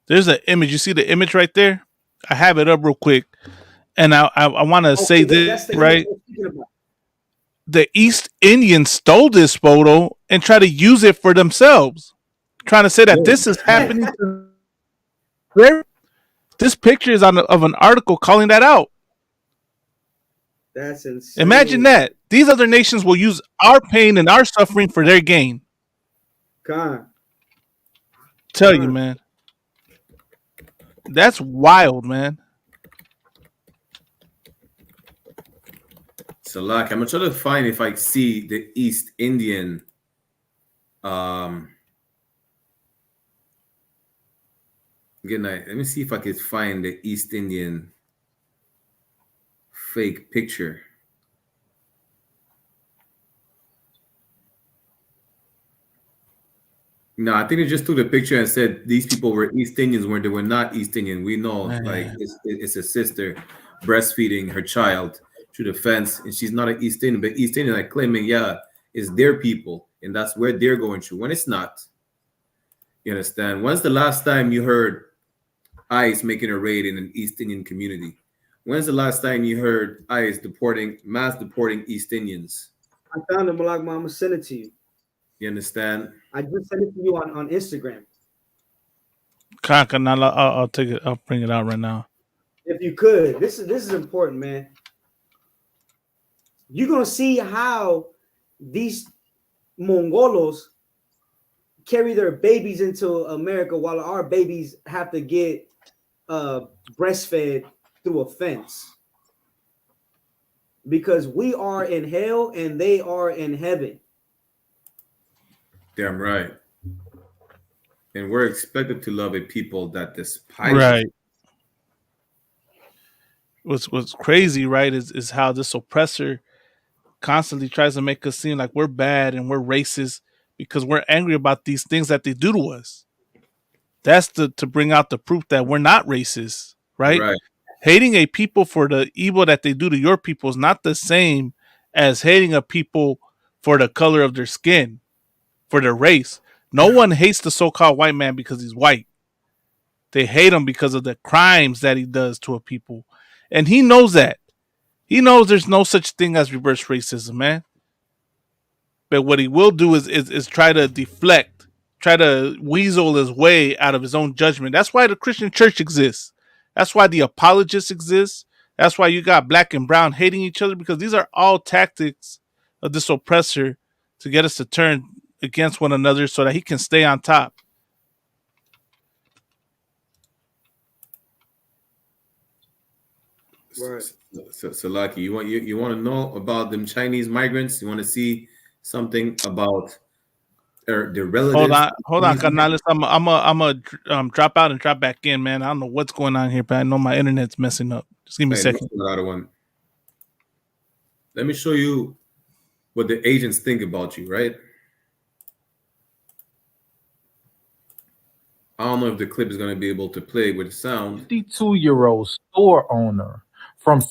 There's an image. You see the image right there? I have it up real quick, and I want to say Okay, this that's the image right. I was thinking about. The East Indians stole this photo and try to use it for themselves, trying to say that this is happening to their. This picture is of an article calling that out. That's insane. Imagine that. These other nations will use our pain and our suffering for their gain. Khan. Tell you, man. That's wild, man. Salak, I'm gonna try to find if I see the East Indian. Good night. Let me see if I could find the East Indian fake picture. No, I think they just took the picture and said these people were East Indians when they were not East Indian. We know, like it's a sister breastfeeding her child through the fence, and she's not an East Indian, but East Indian like claiming, yeah, it's their people, and that's where they're going through. When it's not, you understand? When's the last time you heard ICE making a raid in an East Indian community? When's the last time you heard ICE mass deporting East Indians? I found it, Malak. I'm gonna send it to you. You understand? I just sent it to you on Instagram. Kkkanada'S, I'll take it. I'll bring it out right now. If you could, this is important, man. You're gonna see how these Mongolos carry their babies into America while our babies have to get breastfed through a fence. Because we are in hell and they are in heaven. Damn right. And we're expected to love a people that despise Right. us. What's crazy, right, is how this oppressor constantly tries to make us seem like we're bad and we're racist because we're angry about these things that they do to us. That's to bring out the proof that we're not racist, right? Hating a people for the evil that they do to your people is not the same as hating a people for the color of their skin, for their race. No one hates the so-called white man because he's white. They hate him because of the crimes that he does to a people. And he knows that. He knows there's no such thing as reverse racism, man. But what he will do is try to deflect, try to weasel his way out of his own judgment. That's why the Christian church exists. That's why the apologists exist. That's why you got black and brown hating each other, because these are all tactics of this oppressor to get us to turn against one another so that he can stay on top. Right. So Lucky, you want to know about them Chinese migrants? You want to see something about their relatives? Hold on, Canales. I'm a drop out and drop back in, man. I don't know what's going on here, but I know my internet's messing up. Just give me a second. Let me show you what the agents think about you, right? I don't know if the clip is going to be able to play with the sound. 52-year-old store owner from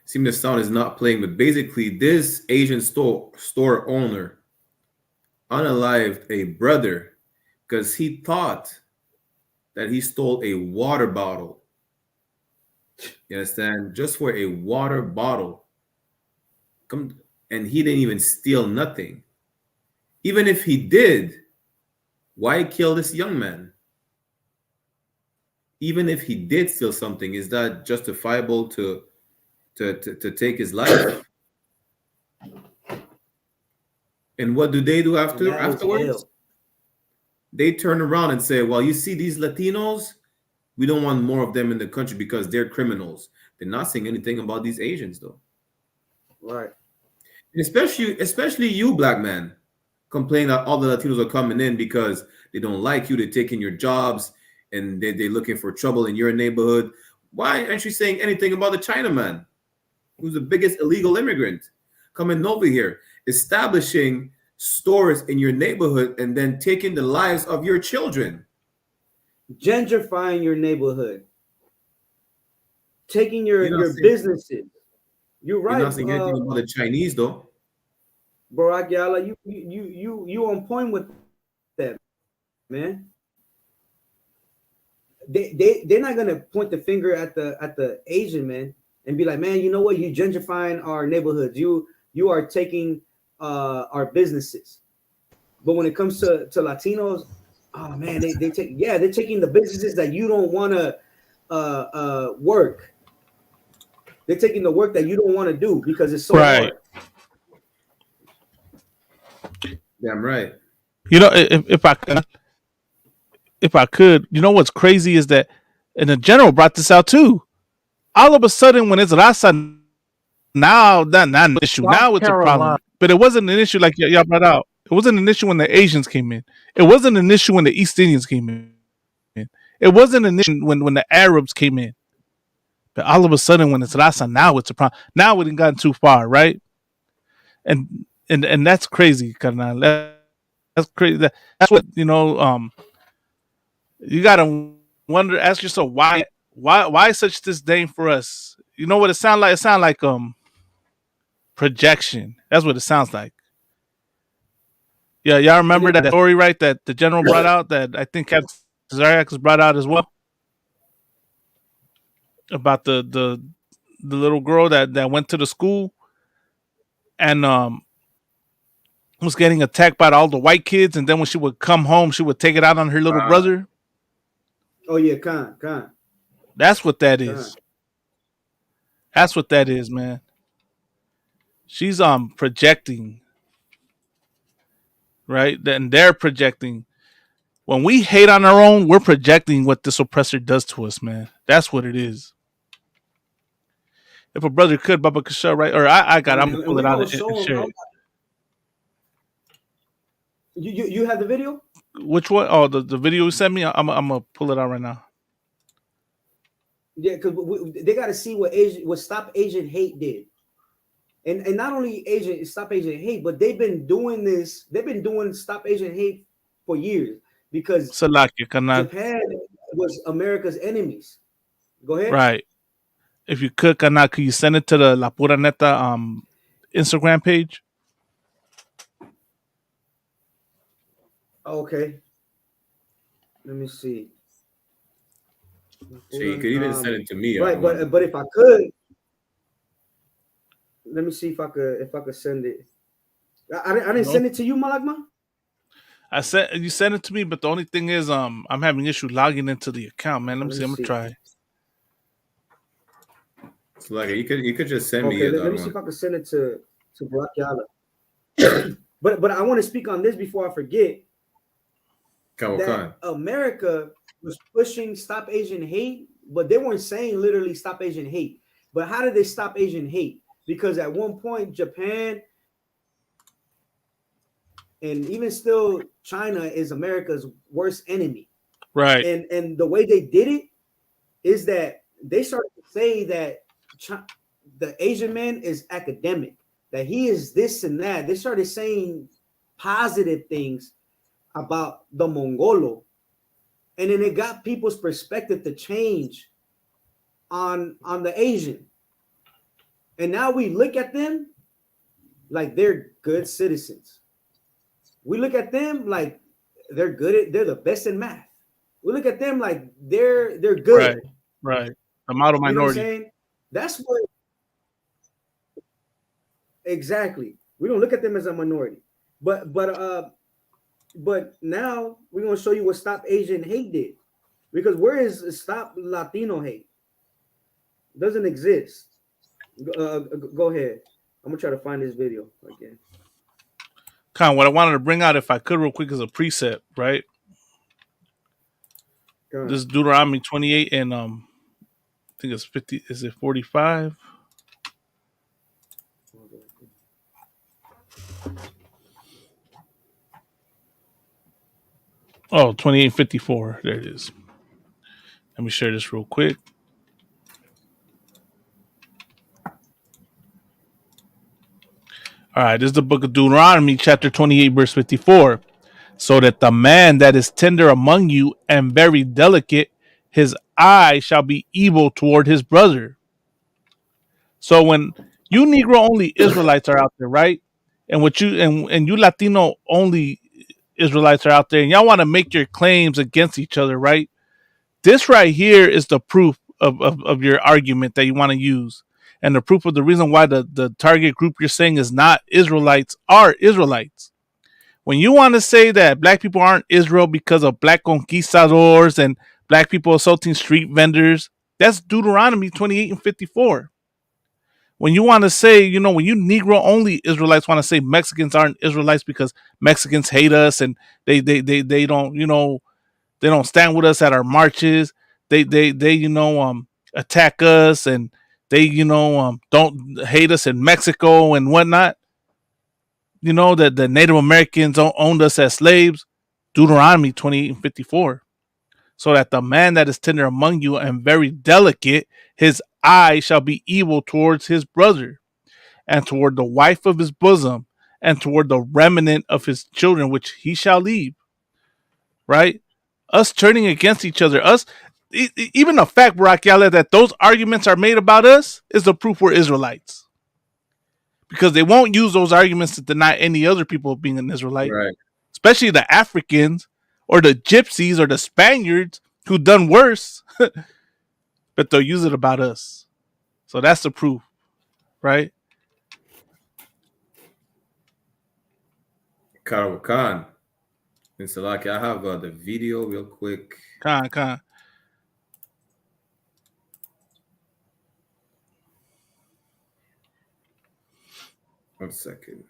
Seems the sound is not playing, but basically this Asian store owner unalived a brother because he thought that he stole a water bottle. You understand? Just for a water bottle. And he didn't even steal nothing. Even if he did, why kill this young man? Even if he did steal something, is that justifiable to take his life? And what do they do afterwards? They turn around and say, well, you see these Latinos, we don't want more of them in the country because they're criminals. They're not saying anything about these Asians, though. Right. Especially you, black man, complain that all the Latinos are coming in because they don't like you, they're taking your jobs, and they're looking for trouble in your neighborhood. Why aren't you saying anything about the Chinaman, who's the biggest illegal immigrant, coming over here, establishing stores in your neighborhood, and then taking the lives of your children? Gentrifying your neighborhood. Taking your businesses. You're right. You're not saying anything about the Chinese, though. Barack Yala, you on point with that, man. They're not gonna point the finger at the Asian man and be like, man, you know what? You gentrifying our neighborhoods. You are taking our businesses. But when it comes to Latinos, oh man, they're taking the businesses that you don't want to work. They're taking the work that you don't want to do because it's so hard. Damn right. You know, if I could, you know what's crazy is that, and the general brought this out too. All of a sudden, when it's Raza, now that's not an issue. Now it's a problem. But it wasn't an issue like y'all brought out. It wasn't an issue when the Asians came in. It wasn't an issue when the East Indians came in. It wasn't an issue when the Arabs came in. But all of a sudden, when it's Raza, now it's a problem. Now we didn't gotten too far, right? And that's crazy, carnal. That's crazy. That's what, you know. You gotta wonder, ask yourself why such disdain for us. You know what it sounds like? It sounds like projection. That's what it sounds like. Yeah, y'all remember that story, right? That the general brought out, that I think Kkkanada'S brought out as well, about the little girl that went to the school and was getting attacked by all the white kids, and then when she would come home, she would take it out on her little brother. Oh yeah, Khan. That's what that is. That's what that is, man. She's projecting, right? And they're projecting. When we hate on our own, we're projecting what this oppressor does to us, man. That's what it is. If a brother could, Baba could show, right? Or I'm gonna pull it out and share it. You have the video? Which one? Oh, the video you sent me. I'm gonna pull it out right now. Yeah, because they got to see what Stop Asian Hate did, and not only Stop Asian Hate, but they've been doing this. They've been doing Stop Asian Hate for years because Japan was America's enemies. Go ahead. Right. If you could you send it to the La Pura Neta Instagram page? Okay. Let me see. So you could even send it to me. Right, but if I could, let me see if I could send it. I didn't send it to you, Malagma. You sent it to me, but the only thing is, I'm having issue logging into the account, man. Let me see. I'm gonna try. So like you could just send me. Let me see if I can send it to Barack Yala. but I want to speak on this before I forget. That America was pushing Stop Asian Hate, but they weren't saying literally Stop Asian Hate. But how did they stop Asian hate? Because at one point, Japan and even still China is America's worst enemy. Right. And the way they did it is that they started to say that the Asian man is academic, that he is this and that. They started saying positive things about the Mongolo. And then it got people's perspective to change on the Asian. And now we look at them like they're good citizens. We look at them like they're the best in math. We look at them like they're good. Right. The model minority. You know what I'm saying? That's what exactly. We don't look at them as a minority. But now we're gonna show you what Stop Asian Hate did. Because where is Stop Latino Hate? It doesn't exist. Go ahead. I'm gonna try to find this video again. What I wanted to bring out, if I could, real quick, is a preset, right? This is Deuteronomy 28 and I think it's 50. Is it 45? Oh, 28:54. There it is. Let me share this real quick. All right, this is the book of Deuteronomy, chapter 28, verse 54. So that the man that is tender among you and very delicate, his eye shall be evil toward his brother. So when you Negro only Israelites are out there, right? and what you and you Latino only Israelites are out there, and y'all want to make your claims against each other, right? This right here is the proof of your argument that you want to use, and the proof of the reason why the target group you're saying is not Israelites are Israelites. When you want to say that black people aren't Israel because of black conquistadors and black people assaulting street vendors, that's Deuteronomy 28 and 54. When you want to say, you know, when you Negro only Israelites want to say Mexicans aren't Israelites because Mexicans hate us and they don't, you know, they don't stand with us at our marches. They you know attack us and they you know don't hate us in Mexico and whatnot. You know that the Native Americans owned us as slaves. Deuteronomy 28 and 54. So that the man that is tender among you and very delicate, his eye shall be evil towards his brother, and toward the wife of his bosom, and toward the remnant of his children, which he shall leave. Right? Us turning against each other, even the fact, Barack Yala, that those arguments are made about us is the proof we're Israelites. Because they won't use those arguments to deny any other people of being an Israelite. Right. Especially the Africans or the Gypsies or the Spaniards who done worse. But they'll use it about us. So that's the proof. Right? Khan. And Salaki, I have the video real quick. Khan. 1 second.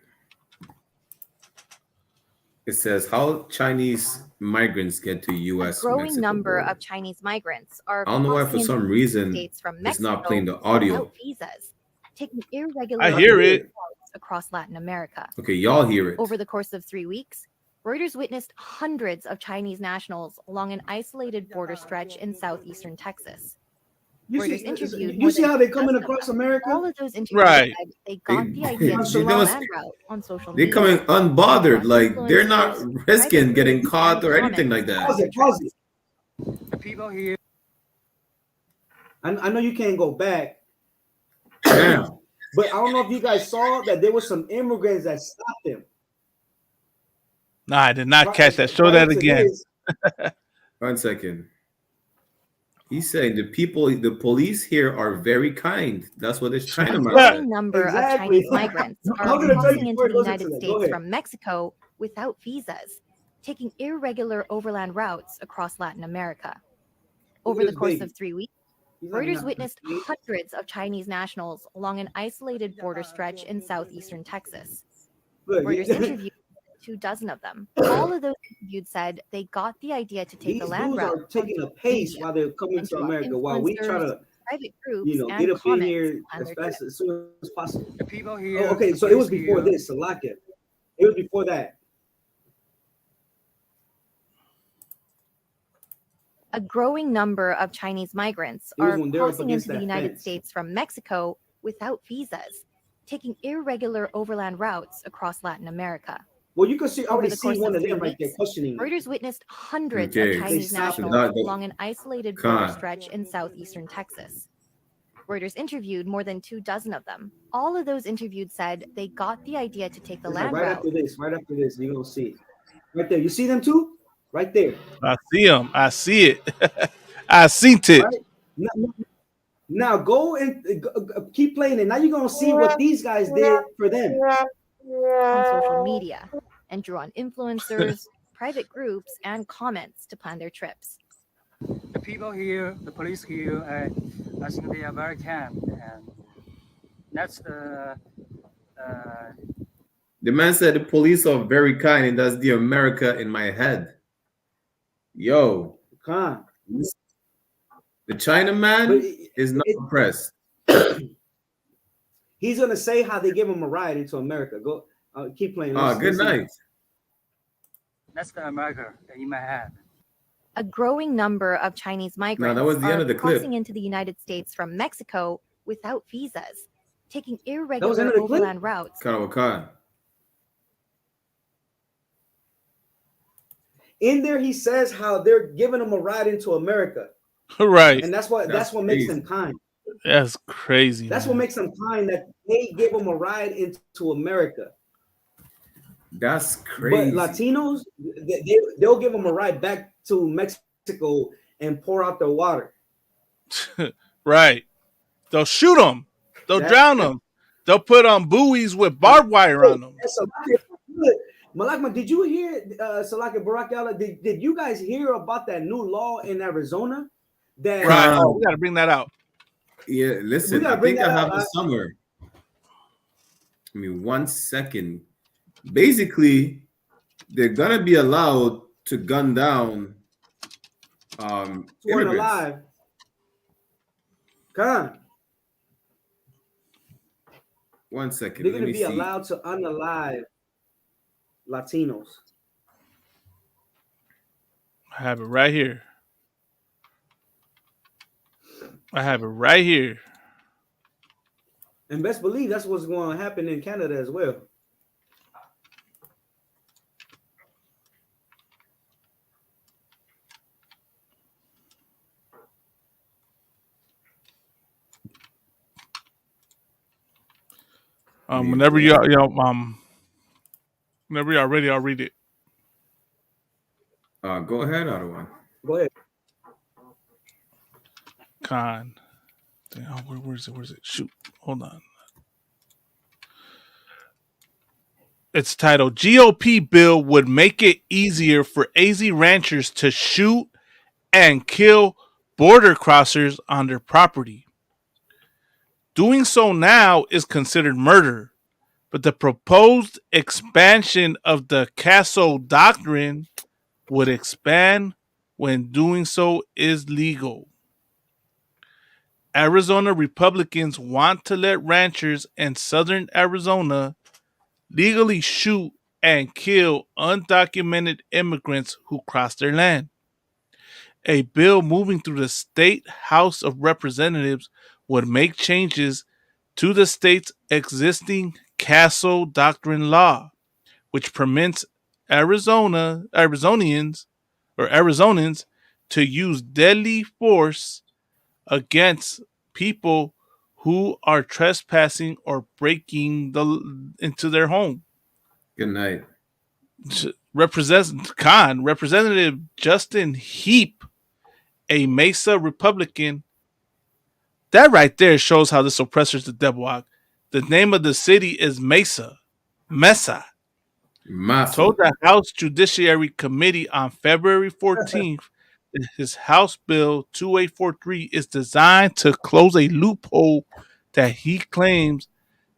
It says how Chinese migrants get to U.S. A growing Mexico number border. of Chinese migrants are I don't know why for some reason states from it's Mexico not playing the audio. without visas, taking irregular I hear it. routes across Latin America. Okay, y'all hear it. Over the course of 3 weeks, Reuters witnessed hundreds of Chinese nationals along an isolated border stretch in southeastern Texas. You see how they coming across America? All of those interviews Right. said they got the idea to They take the don't- land route on social They're media. coming unbothered, like they're not Influencers, risking private getting groups, caught and or anything like comments. that. Pause it. The people here. I know you can't go back, Damn. but I don't know if you guys saw that there were some immigrants that stopped him. Nah, I did not catch that. Show that again. 1 second. He's saying the police here are very kind. That's what this China A man growing said. number Exactly. of Chinese migrants I'm are gonna tell crossing you into before the it goes United into that. Go States ahead. from Mexico without visas, taking irregular overland routes across Latin America. Over the course of 3 weeks, Reuters witnessed hundreds of Chinese nationals along an isolated border stretch in southeastern Texas. Reuters interviewed 24 of them. All of those interviewed said they got the idea to take These the land dudes route are taking a on pace media while they're coming and to draw America, while we try to, private groups get and up in comments here on as their fast trip. as soon as possible. The people here. Oh, okay, the so it was police before here. this, Salakia. It was before that. A growing number of Chinese migrants It was are when they were up crossing against into the that United fence. States from Mexico without visas, taking irregular overland routes across Latin America. Well, you can see Over already the see course one of of 3 them right there weeks, questioning them. Reuters witnessed hundreds Okay. of Chinese They stopped nationals them. along an isolated border Khan. stretch in southeastern Texas. Reuters interviewed more than 24 of them. All of those interviewed said they got the idea to take the It's like land right route. after this, you're gonna see it. Right there. You see them too? Right there. I see him. I see it. I seen it. Right? Now go and keep playing it. Now you're gonna see what these guys did for them. On social media and drew on influencers, private groups, and comments to plan their trips. The people here, the police here, I think they are very kind, and that's The man said the police are very kind, and that's the America in my head. Yo, Khan. the China man But is not impressed. He's gonna say how they give him a ride into America. Go, keep playing. Good night. that's the America in my head. A growing number of Chinese migrants was the end are of the clip. crossing into the United States from Mexico without visas, taking the end irregular of the clip? overland routes. Khan. In there, he says how they're giving him a ride into America, Right. and that's what makes crazy. them kind. That's crazy. That's man. what makes them kind. That they give him a ride into America. That's But crazy. Latinos, they'll give them a ride back to Mexico and pour out their water. Right. They'll shoot them. They'll drown them. They'll put on buoys with barbed wire on them. Malakma, did you hear, Salaki Barak, did you guys hear about that new law in Arizona? That right. Oh, we got to bring that out. Yeah, listen, I think I have the summer. I mean, 1 second. Basically, they're gonna be allowed to gun down immigrants. Alive. Come. 1 second. They're gonna be allowed to unalive Latinos. I have it right here. And best believe that's what's going to happen in Canada as well. Whenever whenever y'all ready, I'll read it. Go ahead, Ottawa. Go ahead. Con. Where's it? Shoot. Hold on. It's titled GOP bill would make it easier for AZ ranchers to shoot and kill border crossers on their property. Doing so now is considered murder, but the proposed expansion of the Castle Doctrine would expand when doing so is legal. Arizona Republicans want to let ranchers in southern Arizona legally shoot and kill undocumented immigrants who cross their land. A bill moving through the state House of Representatives would make changes to the state's existing Castle Doctrine law, which permits Arizonians to use deadly force against people who are trespassing or breaking into their home. Good night. Representative Justin Heap, a Mesa Republican. That right there shows how this oppressor's the devil. The name of the city is Mesa. Told the House Judiciary Committee on February 14th that his House Bill 2843 is designed to close a loophole that he claims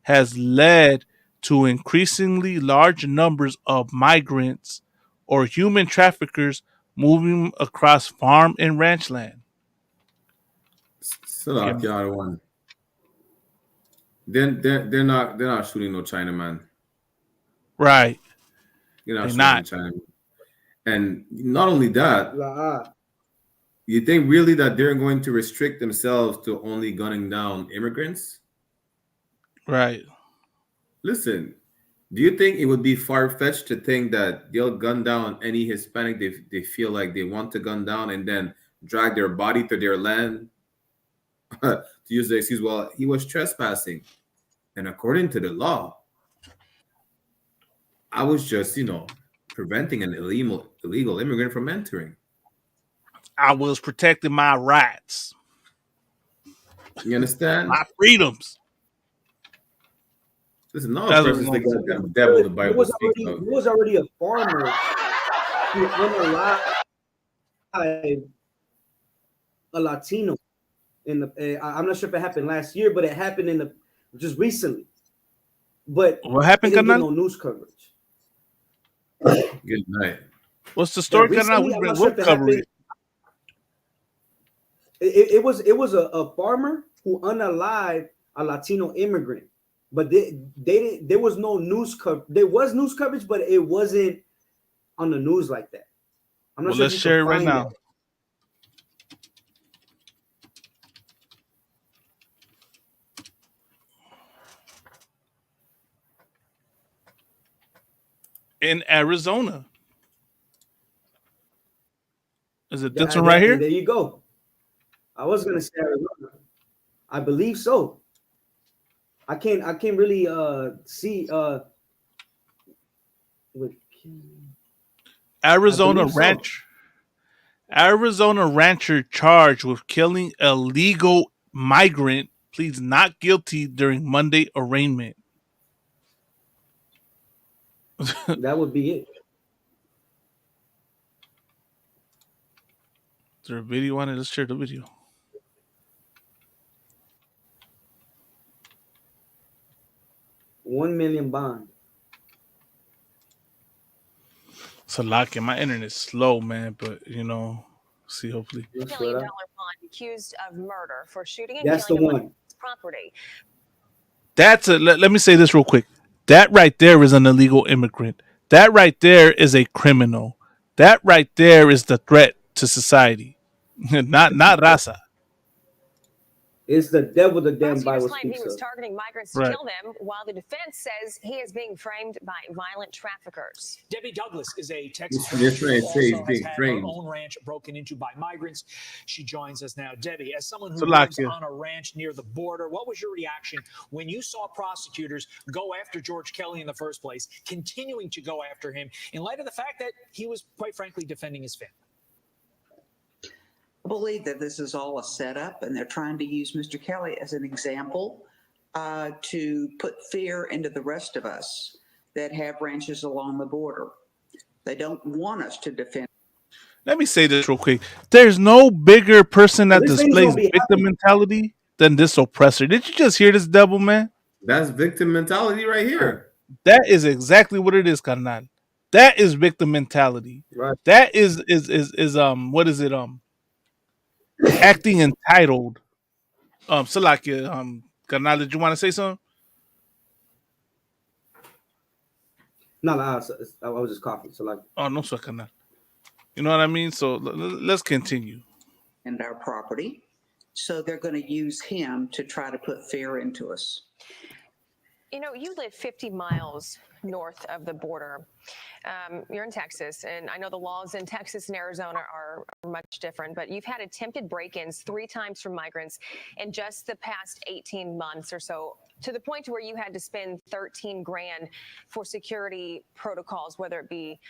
has led to increasingly large numbers of migrants or human traffickers moving across farm and ranch land. One. They're not shooting no Chinaman. Right. They're not shooting Chinaman. And not only that, you think really that they're going to restrict themselves to only gunning down immigrants? Right. Listen, do you think it would be far-fetched to think that they'll gun down any Hispanic they feel like they want to gun down and then drag their body to their land? To use the excuse, well, he was trespassing. And according to the law, I was just, preventing an illegal immigrant from entering. I was protecting my rights. You understand? My freedoms. Listen, no person's the goddamn devil the Bible speaks of. He was already a farmer who unalived a Latino. I'm not sure if it happened last year, but it happened just recently. But what happened? Didn't get no news coverage. Good night. What's the story? What coverage? It was a farmer who unalived a Latino immigrant, but there was no news coverage. There was news coverage, but it wasn't on the news like that. I'm not sure. Let's share it right now. In Arizona. Is it this one right here? There you go. I was gonna say Arizona. I believe so. I can't really see With, Arizona so. rancher charged with killing a legal migrant pleads not guilty during Monday arraignment. That would be it. Is there a video on it? Let's share the video. $1 million bond. So locking my internet's slow, man, but see, hopefully. $1 million bond accused of murder for shooting and That's killing the one. Property. Let me say this real quick. That right there is an illegal immigrant. That right there is a criminal. That right there is the threat to society. not Raza. It's the devil the damn Bible Claim speaks he was of. targeting migrants to kill them, while the defense says he is being framed by violent traffickers. Debbie Douglas is a Texas This who being also has had framed. her own ranch broken into by migrants. She joins us now. Debbie, as someone who So lives like on a ranch near the border, what was your reaction when you saw prosecutors go after George Kelly in the first place, continuing to go after him in light of the fact that he was, quite frankly, defending his family? I believe that this is all a setup, and they're trying to use Mr. Kelly as an example to put fear into the rest of us that have ranches along the border. They don't want us to defend. Let me say this real quick. There's no bigger person that displays victim mentality than this oppressor. Did you just hear this devil, man? That's victim mentality right here. That is exactly what it is, carnal. That is victim mentality. Right. That is what is it? Acting entitled. Salakia, carnal, did you want to say something? No, I was just coughing. So like, oh no, carnal. You know what I mean? So let's continue. And our property, so they're going to use him to try to put fear into us. You know, you live 50 miles north of the border. You're in Texas, and I know the laws in Texas and Arizona are much different, but you've had attempted break-ins 3 times from migrants in just the past 18 months or so, to the point where you had to spend $13 grand for security protocols, whether it be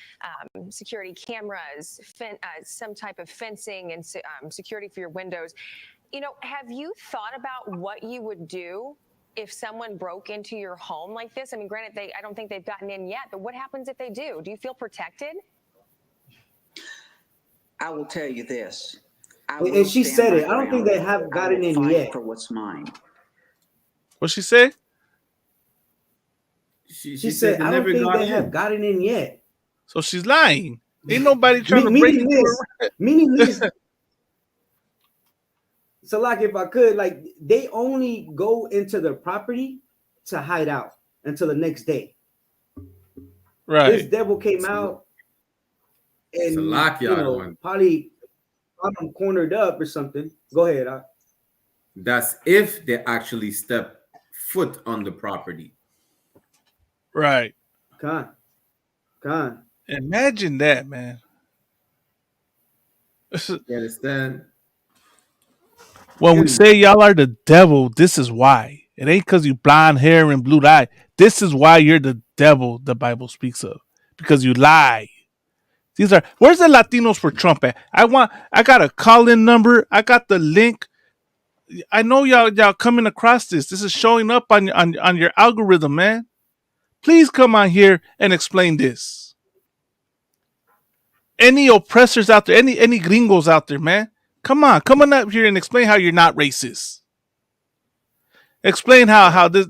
security cameras, some type of fencing, and security for your windows. You know, have you thought about what you would do if someone broke into your home like this? I mean, granted, I don't think they've gotten in yet, but what happens if they do? Do you feel protected? I will tell you this. And she said it. I don't think they have gotten in yet. For what's mine. What'd she say? She said, I don't think they have gotten in yet. So she's lying. Ain't nobody trying to break into her. Meaning this. So, like, if I could, like, they only go into the property to hide out until the next day. Right. This devil came out and probably got them cornered up or something. Go ahead. That's if they actually step foot on the property. Right. Con. Imagine that, man. You understand? When we say y'all are the devil, this is why. It ain't because you blonde hair and blue eye. This is why you're the devil the Bible speaks of. Because you lie. Where's the Latinos for Trump at? I got a call-in number. I got the link. I know y'all coming across this. This is showing up on your algorithm, man. Please come on here and explain this. Any oppressors out there, any gringos out there, man. Come on up here and explain how you're not racist. Explain how this,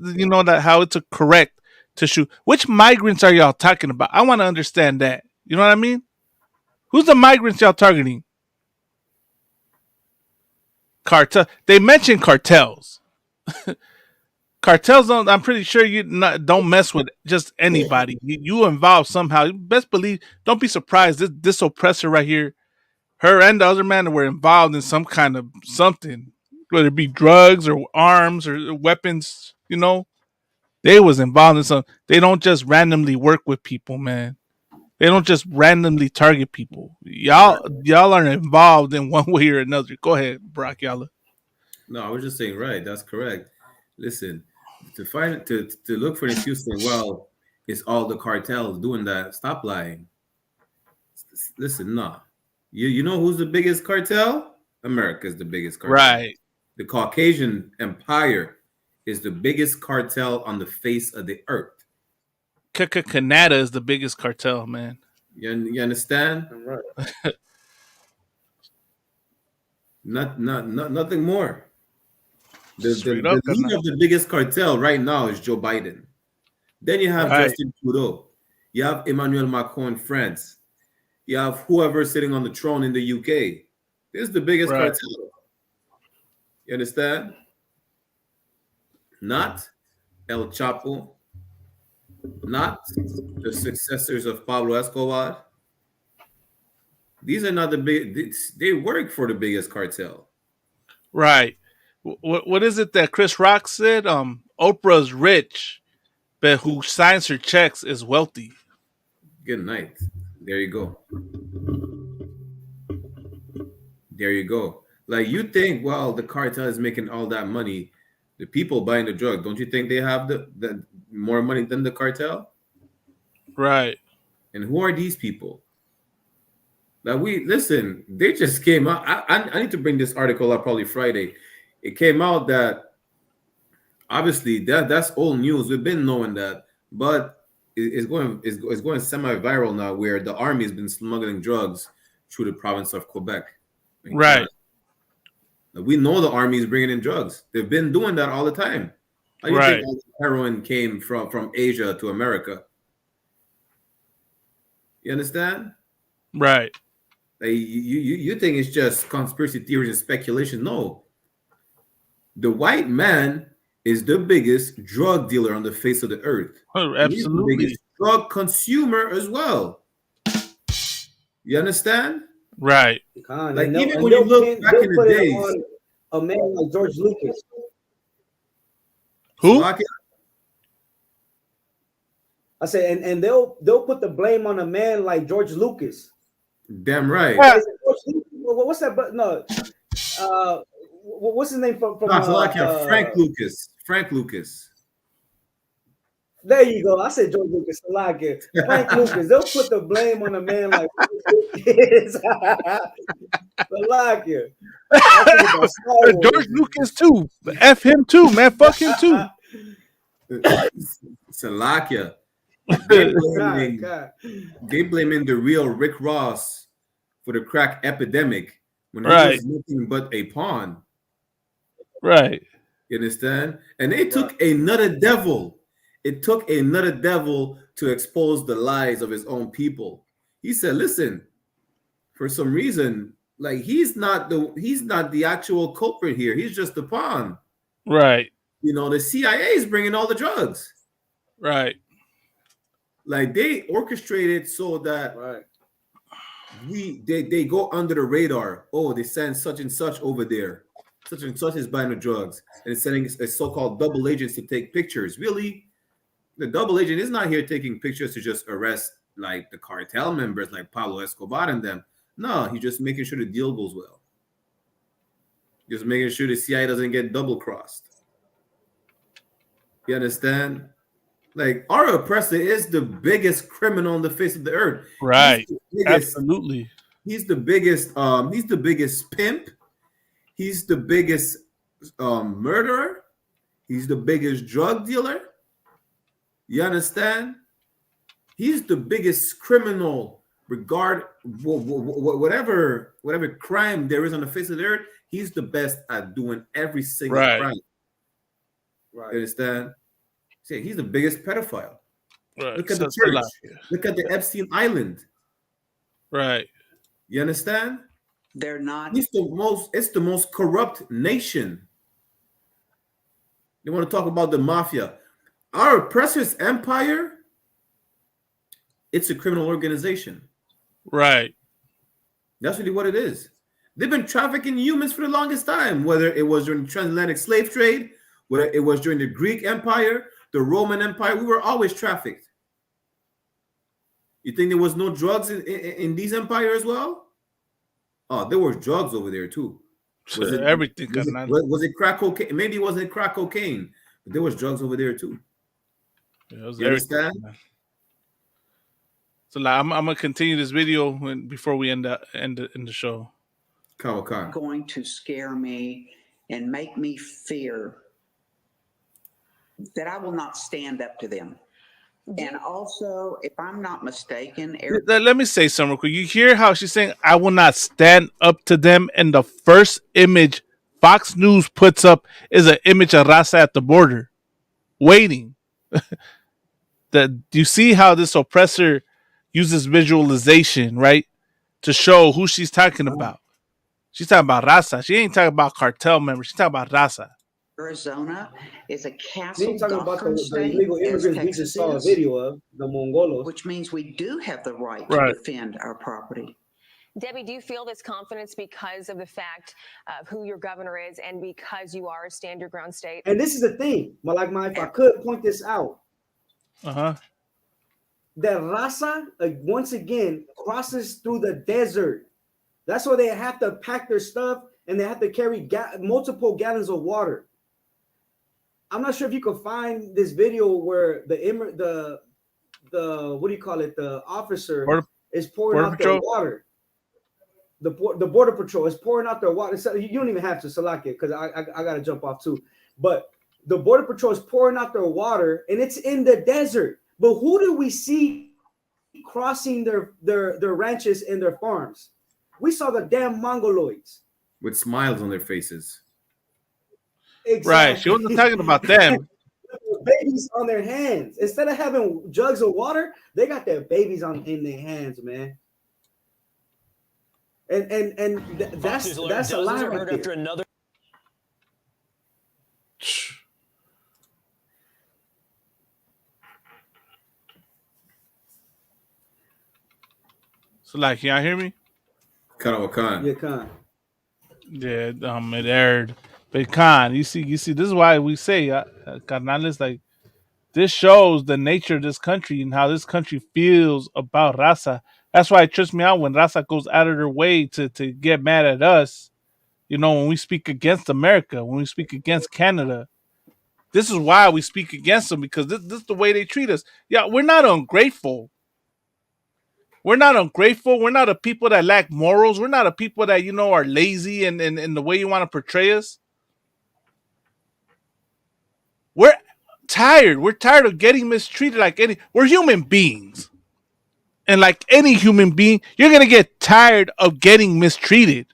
how it's correct to shoot. Which migrants are y'all talking about? I want to understand that. You know what I mean? Who's the migrants y'all targeting? Cartel. They mentioned cartels. Cartels I'm pretty sure you don't mess with just anybody. You involved somehow. You best believe. Don't be surprised. This oppressor right here. Her and the other man were involved in some kind of something, whether it be drugs or arms or weapons, they was involved in something. They don't just randomly work with people, man. They don't just randomly target people. Y'all are involved in one way or another. Go ahead, Brock Yalla. No, I was just saying, right. That's correct. Listen, to look for an excuse saying, well, it's all the cartels doing that. Stop lying. Listen, nah. You know who's the biggest cartel? America's the biggest cartel. Right. The Caucasian Empire is the biggest cartel on the face of the earth. Kkkanada is the biggest cartel, man. You understand? Right. Nothing more. The Straight up, leader of the biggest cartel right now is Joe Biden. Then you have Right. Justin Trudeau. You have Emmanuel Macron in France. You have whoever sitting on the throne in the UK. This is the biggest Right. cartel. You understand? Not El Chapo, not the successors of Pablo Escobar. These are not the big. They work for the biggest cartel. Right. What is it that Chris Rock said? Oprah's rich, but who signs her checks is wealthy. Good night. There you go. There you go. Like you think, well, the cartel is making all that money. The people buying the drug, don't you think they have the more money than the cartel? Right. And who are these people? Now listen, they just came out. I need to bring this article up probably Friday. It came out that obviously that's old news. We've been knowing that, but it's going semi-viral now, where the army has been smuggling drugs through the province of Quebec. Right. Now, we know the army is bringing in drugs. They've been doing that all the time. How do you think all the heroin came from Asia to America? You understand? Right. Like, you think it's just conspiracy theories and speculation? No. The white man is the biggest drug dealer on the face of the earth. Oh, He's the absolutely. biggest drug consumer as well. You understand? Right. Like even when you look back in the days, a man like George Lucas. Who? I say, and they'll put the blame on a man like George Lucas. Damn right. What's that? But no, what's his name from Frank Lucas. Frank Lucas. There you go. I said George Lucas. Frank Lucas. They'll put the blame on a man like George Lucas too. F him too, man. Fuck him too. Salakia. They blaming the real Rick Ross for the crack epidemic when he was nothing but a pawn. Right. You understand? And they took another devil. It took another devil to expose the lies of his own people. He said, listen, for some reason, like he's not the actual culprit here. He's just the pawn. Right. You know, the CIA is bringing all the drugs. Right. Like they orchestrated so that they go under the radar. Oh, they send such and such over there. Such and such is buying the drugs. And it's sending a so-called double agents to take pictures. Really? The double agent is not here taking pictures to just arrest like the cartel members like Pablo Escobar and them. No, he's just making sure the deal goes well. Just making sure the CIA doesn't get double crossed. You understand? Like our oppressor is the biggest criminal on the face of the earth. Right. Biggest, absolutely. He's the biggest pimp. He's the biggest murderer. He's the biggest drug dealer. You understand? He's the biggest criminal. Whatever crime there is on the face of the earth, he's the best at doing every single crime. Right. You understand? See, he's the biggest pedophile. Right. Look at the church. Look at the Epstein Island. Right. You understand? They're not. It's the most corrupt nation. You want to talk about the mafia? Our oppressor's empire, it's a criminal organization. Right. That's really what it is. They've been trafficking humans for the longest time, whether it was during the transatlantic slave trade, whether it was during the Greek Empire, the Roman Empire. We were always trafficked. You think there was no drugs in these empires as well? Oh, there were drugs over there too. Was it everything? Was it crack cocaine? Maybe it wasn't crack cocaine, but there was drugs over there too. Yeah, it was you understand? So like, I'm gonna continue this video before we end the show. Going to scare me and make me fear that I will not stand up to them. And also, if I'm not mistaken, Let me say something real quick. You hear how she's saying, I will not stand up to them, and the first image Fox News puts up is an image of Raza at the border, waiting. You see how this oppressor uses visualization, right? To show who she's talking about. She's talking about Raza. She ain't talking about cartel members. She's talking about Raza. Arizona is a They castle ain't talking about doctrine the state, illegal as immigrants we just Texas saw a is, video of, the Mongolos. which means we do have the right Right. to defend our property. Debbie, do you feel this confidence because of the fact of who your governor is and because you are a stand your ground state? And this is the thing, if I could point this out, that Raza once again crosses through the desert. That's why they have to pack their stuff and they have to carry multiple gallons of water. I'm not sure if you can find this video where the what do you call it? The officer is pouring out their water. The border patrol is pouring out their water. You don't even have to select it because I got to jump off too. But the border patrol is pouring out their water and it's in the desert. But who do we see crossing their ranches and their farms? We saw the damn Mongoloids with smiles on their faces. Exactly. Right. She wasn't talking about them. Babies on their hands. Instead of having jugs of water, they got their babies in their hands, man. And that's a lie right there. After another. So like, y'all hear me? Khan. Yeah, Khan. Yeah, it aired. But Khan, you see, this is why we say, Carnales, like, this shows the nature of this country and how this country feels about Raza. That's why it trips me out when Raza goes out of their way to get mad at us. You know, when we speak against America, when we speak against Canada. This is why we speak against them, because this is the way they treat us. Yeah, we're not ungrateful. We're not ungrateful. We're not a people that lack morals. We're not a people that, are lazy and the way you want to portray us. We're tired. We're tired of getting mistreated we're human beings. And like any human being, you're going to get tired of getting mistreated.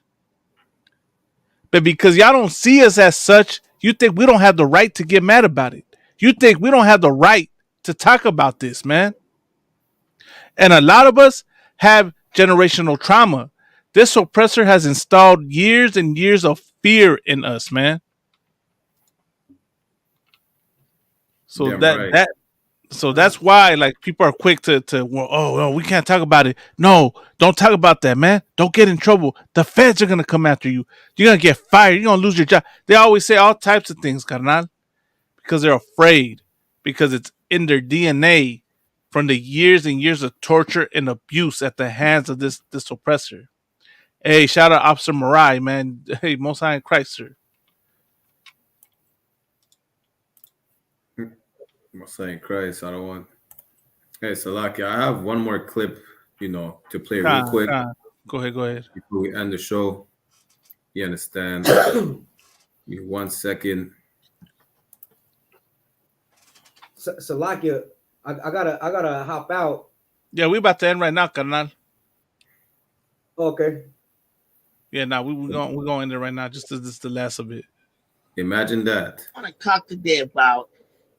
But because y'all don't see us as such, you think we don't have the right to get mad about it. You think we don't have the right to talk about this, man. And a lot of us have generational trauma. This oppressor has installed years and years of fear in us, man. So that's why people are quick to we can't talk about it. No, don't talk about that, man. Don't get in trouble. The feds are gonna come after you. You're gonna get fired. You're gonna lose your job. They always say all types of things, carnal, because they're afraid, because it's in their DNA from the years and years of torture and abuse at the hands of this oppressor. Hey, shout out Officer Marai, man. Hey, Most High in Christ, sir. Most High in Christ. I don't want. Hey, Salaki, I have one more clip, to play real quick. Go ahead. Before we end the show. You understand? Give me 1 second. Salakia, I gotta hop out. Yeah, we about to end right now, carnal. Okay. Yeah, we're going in there right now. Just this is the last of it. Imagine that. I want to talk today about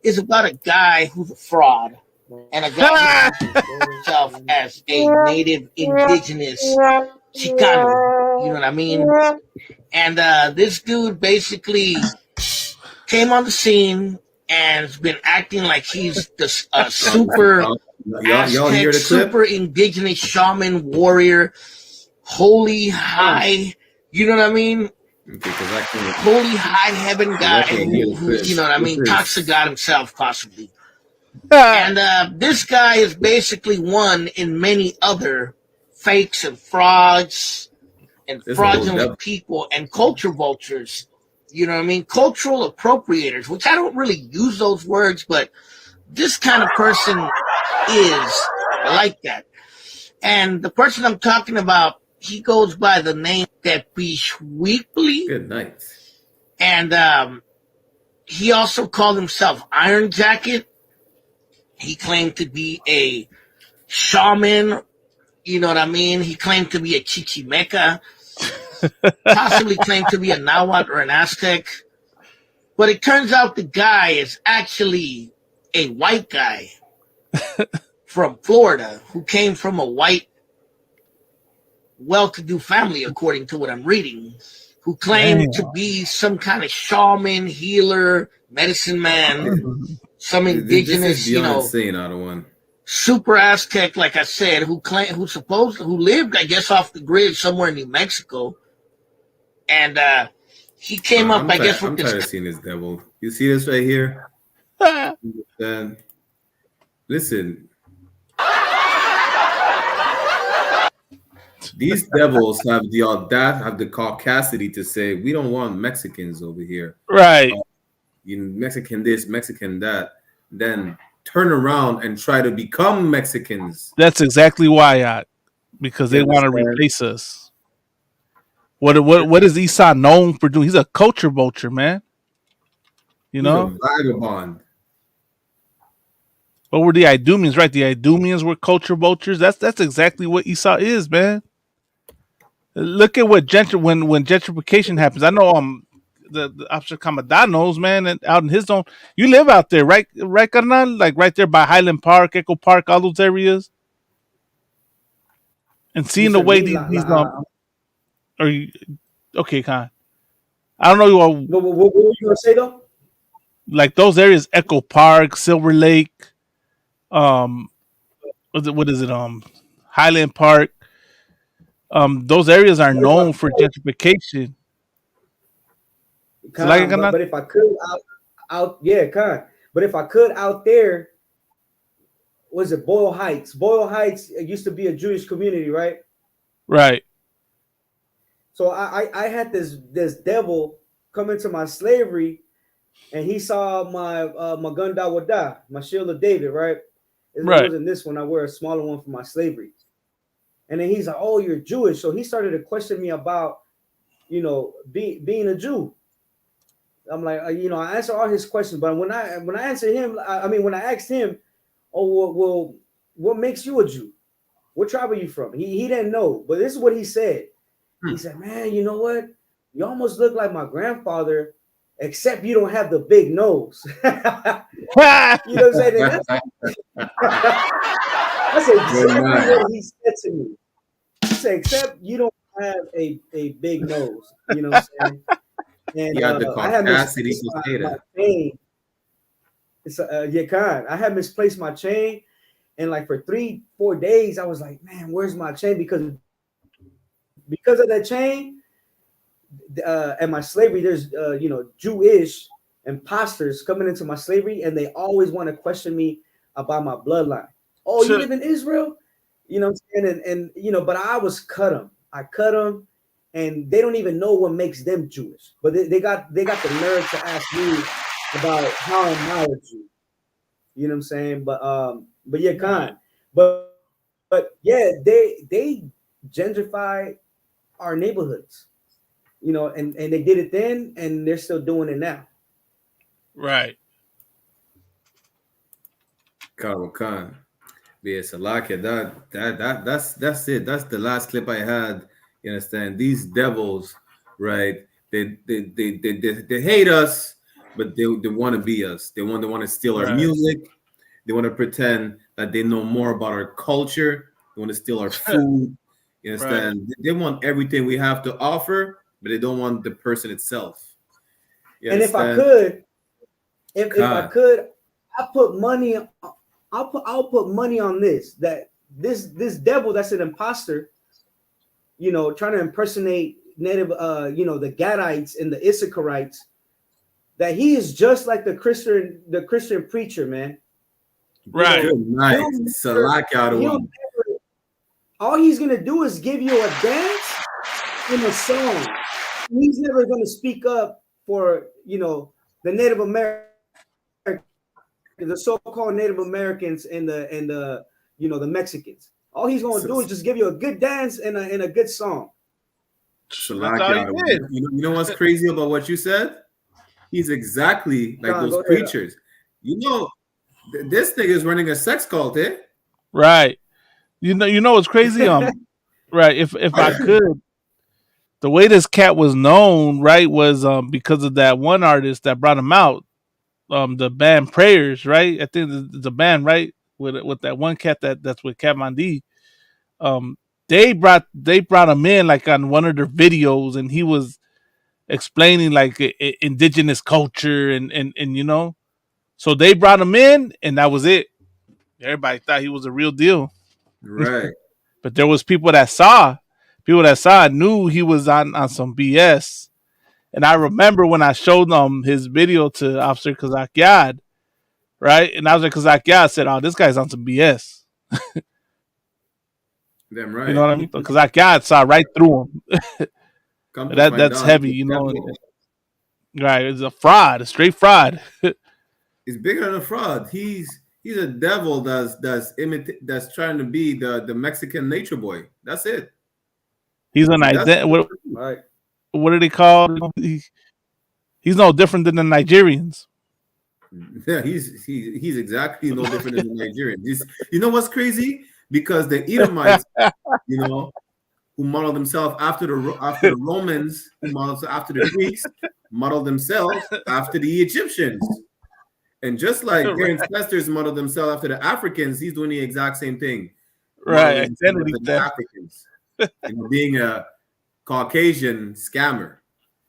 a guy who's a fraud and a guy who himself as a native indigenous Chicano. You know what I mean? And this dude basically came on the scene and has been acting like he's the super y'all hear the clip? Super indigenous shaman warrior, holy high, you know what I mean? Okay, holy high heaven guy who you know what I mean, talks to God himself possibly. And this guy is basically one in many other fakes and frauds and fraudulent people and culture vultures. You know what I mean? Cultural appropriators, which I don't really use those words, but this kind of person is like that. And the person I'm talking about, he goes by the name Tepish Weekly. Good night. And he also called himself Iron Jacket. He claimed to be a shaman. You know what I mean? He claimed to be a Chichimeca, possibly claimed to be a Nahuatl or an Aztec. But it turns out the guy is actually a white guy from Florida who came from a white, well-to-do family, according to what I'm reading, who claimed to be some kind of shaman, healer, medicine man, some indigenous, This is beyond insane, Ottawa. super Aztec, like I said, who lived, I guess, off the grid somewhere in New Mexico. And he came up, I guess, with I'm this. tired of seeing this devil. You see this right here? Listen. These devils have the audacity, have the caucasity to say, we don't want Mexicans over here. Right. Mexican this, Mexican that. Then turn around and try to become Mexicans. That's exactly why, because they want to replace us. What is Esau known for doing? He's a culture vulture, man. You know? He's a vagabond. What were the Idumeans, right? The Idumeans were culture vultures. That's exactly what Esau is, man. Look at what when gentrification happens. I know the Officer Kkkanada'S knows, man, and out in his zone. You live out there, right, carnal? Like right there by Highland Park, Echo Park, all those areas. And seeing the way these are you okay, Khan? I don't know. What were you gonna say though? Like those areas, Echo Park, Silver Lake, what is it? Highland Park. Those areas are known for gentrification. But if I could but if I could out there, was it Boyle Heights? Boyle Heights, it used to be a Jewish community, right? Right. So I had this devil come into my slavery, and he saw my gun Dawada, my shield of David, right? It wasn't this one. I wear a smaller one for my slavery. And then he's like, "Oh, you're Jewish." So he started to question me about, being a Jew. I'm like, I answer all his questions, but when I answer him, when I asked him, "Oh, well, what makes you a Jew? What tribe are you from?" He didn't know, but this is what he said. He said, "Man, you know what? You almost look like my grandfather, except you don't have the big nose." You know what I'm saying? That's exactly what he said to me. He said, "Except you don't have a big nose." You know what I'm saying? And I had misplaced my chain. I had misplaced my chain, and like for 3-4 days, I was like, "Man, where's my chain?" Because of that chain, and my slavery, there's Jewish imposters coming into my slavery, and they always want to question me about my bloodline. "Oh, you live in Israel?" You know what I'm saying? And but I cut them. I cut them, and they don't even know what makes them Jewish. But they got the nerve to ask me about how am I a Jew. You know what I'm saying? But yeah, Khan. But yeah, they gentrify our neighborhoods. And they did it then, and they're still doing it now. Right. Khan. Yeah, Salakia, that's it. That's the last clip I had. You understand? These devils, right? They hate us, but they want to be us. They want to steal our music. They want to pretend that they know more about our culture. They want to steal our food. You understand? Right. They want everything we have to offer, but they don't want the person itself. And if I could, I put money. I'll put money on this. That this devil that's an imposter, trying to impersonate native, the Gadites and the Issacharites, that he is just like the Christian preacher, man. Right. Nice. All he's gonna do is give you a dance in a song. He's never gonna speak up for the Native American, the so-called Native Americans and the the Mexicans. All he's gonna do is just give you a good dance and a good song. That's all he did. You know what's crazy about what you said? He's exactly like those preachers. You know, this nigga is running a sex cult, eh? Right. You know what's crazy? Right. If I could, the way this cat was known, right, was because of that one artist that brought him out, the band Prayers, right? I think the band, right, with that one cat that's with Cat Von D. They brought him in like on one of their videos, and he was explaining like indigenous culture and you know, so they brought him in, and that was it. Everybody thought he was a real deal, right? But there was people that knew he was on some BS. And I remember when I showed them his video to Officer Kkkanada'S, right? And Officer Kkkanada'S said, "Oh, this guy's on some BS." Damn right. You know what I mean? Because Kkkanada'S saw right through him. That's heavy, you know. Right? It's a fraud, a straight fraud. He's bigger than a fraud. He's a devil that's trying to be the Mexican nature boy. That's it. He's an identity. What are they called? He's no different than the Nigerians. Yeah, he's exactly no different than the Nigerians. You know what's crazy? Because the Edomites, you know, who modeled themselves after the Romans, who modeled after the Greeks, modeled themselves after the Egyptians. And just like their ancestors modeled themselves after the Africans, he's doing the exact same thing. Right, identity theft. Africans, you know, being a Caucasian scammer.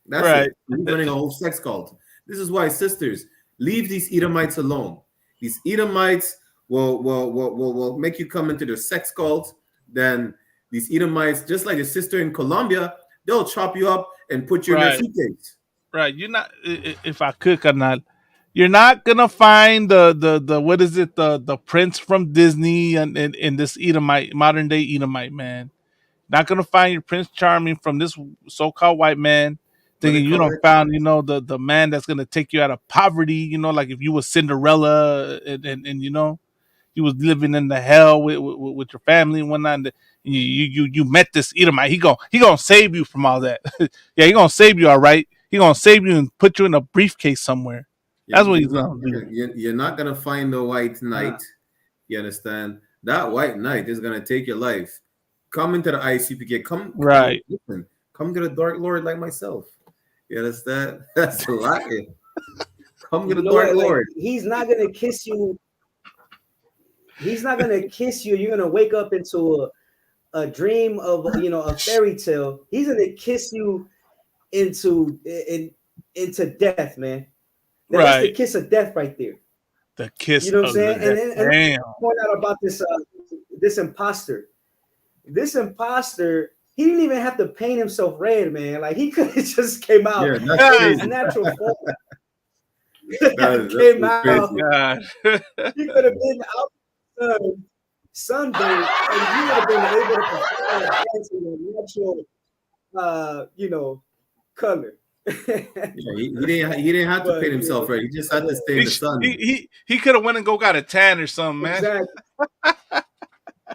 That's right. It. He's running a whole sex cult. This is why, sisters, leave these Edomites alone. These Edomites will make you come into their sex cult. Then these Edomites, just like your sister in Colombia, they'll chop you up and put you in their suitcase. Right. You're not. If I could, you're not gonna find the what is it, the prince from Disney and this Edomite, modern day Edomite man. Not gonna find your Prince Charming from this so-called white man thinking you don't found, you know, the man that's gonna take you out of poverty, you know, like if you were Cinderella and you know, you was living in the hell with your family and whatnot, and you met this Edomite. He gonna save you from all that. Yeah, he gonna save you, all right. He gonna save you and put you in a briefcase somewhere. That's what he's gonna do. You're not gonna find the white knight. You understand? That white knight is gonna take your life. Come into the ICPK. Come to the Dark Lord like myself. You understand? That's a lie. Come to the Dark Lord. He's not gonna kiss you. He's not gonna kiss you. You're gonna wake up into a dream of, you know, a fairy tale. He's gonna kiss you into death, man. That's the kiss of death right there. The kiss. You know what I'm saying? And point out about this imposter. This imposter, he didn't even have to paint himself red, man. Like he could have just came out in his natural form. Came out. He could have been out sunbathed, and he would have been able to perform a natural, you know, color. He didn't have to paint himself red. He just had to stay in the sun. He could have went and got a tan or something, man.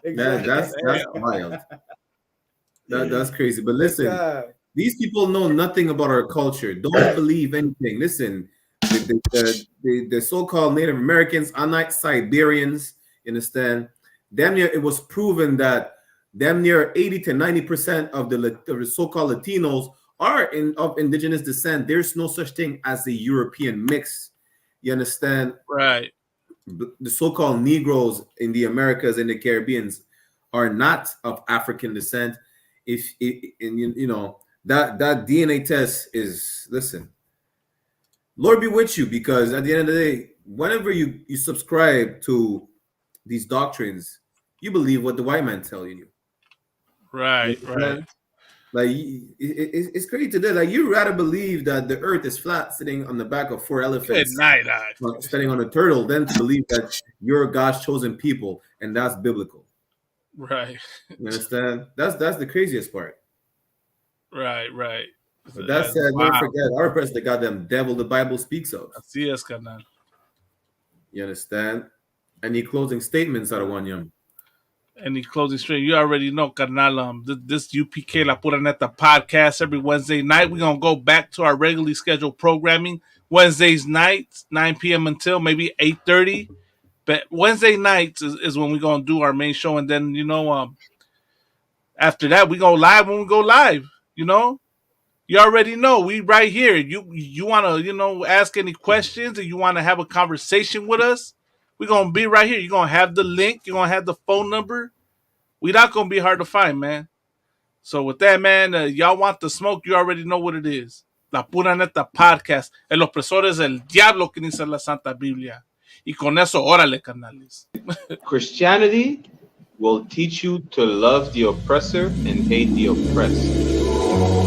Exactly. That's wild. That's crazy. But listen, these people know nothing about our culture. Don't believe anything. Listen, the so-called Native Americans, unlike Siberians, you understand? Damn near, it was proven that damn near 80 to 90% of the so-called Latinos are of indigenous descent. There's no such thing as a European mix. You understand? Right. The so-called Negroes in the Americas and the Caribbeans are not of African descent. You know that DNA test is, listen, Lord be with you, because at the end of the day, whenever you subscribe to these doctrines, you believe what the white man telling you. Right. Like it's crazy today. Like you rather believe that the earth is flat, sitting on the back of 4 elephants, sitting on a turtle, than to believe that you're God's chosen people, and that's biblical. Right. You understand? That's the craziest part. Right. But that said, don't forget our president, the goddamn devil the Bible speaks of. Yes, carnal. You understand? Any closing statements out of one young? Any closing straight? You already know, carnal. This UPK La Pura Neta podcast every Wednesday night. We're going to go back to our regularly scheduled programming. Wednesdays nights, 9 p.m. until maybe 8:30. But Wednesday nights is when we're going to do our main show. And then, after that, we go live when we go live. You already know. We right here. You want to, ask any questions and you want to have a conversation with us, we're going to be right here. You're going to have the link. You're going to have the phone number. We're not going to be hard to find, man. So with that, man, y'all want the smoke, you already know what it is. La Pura Neta Podcast. El opresor es el diablo que dice la Santa Biblia. Y con eso, órale, carnales. Christianity will teach you to love the oppressor and hate the oppressed.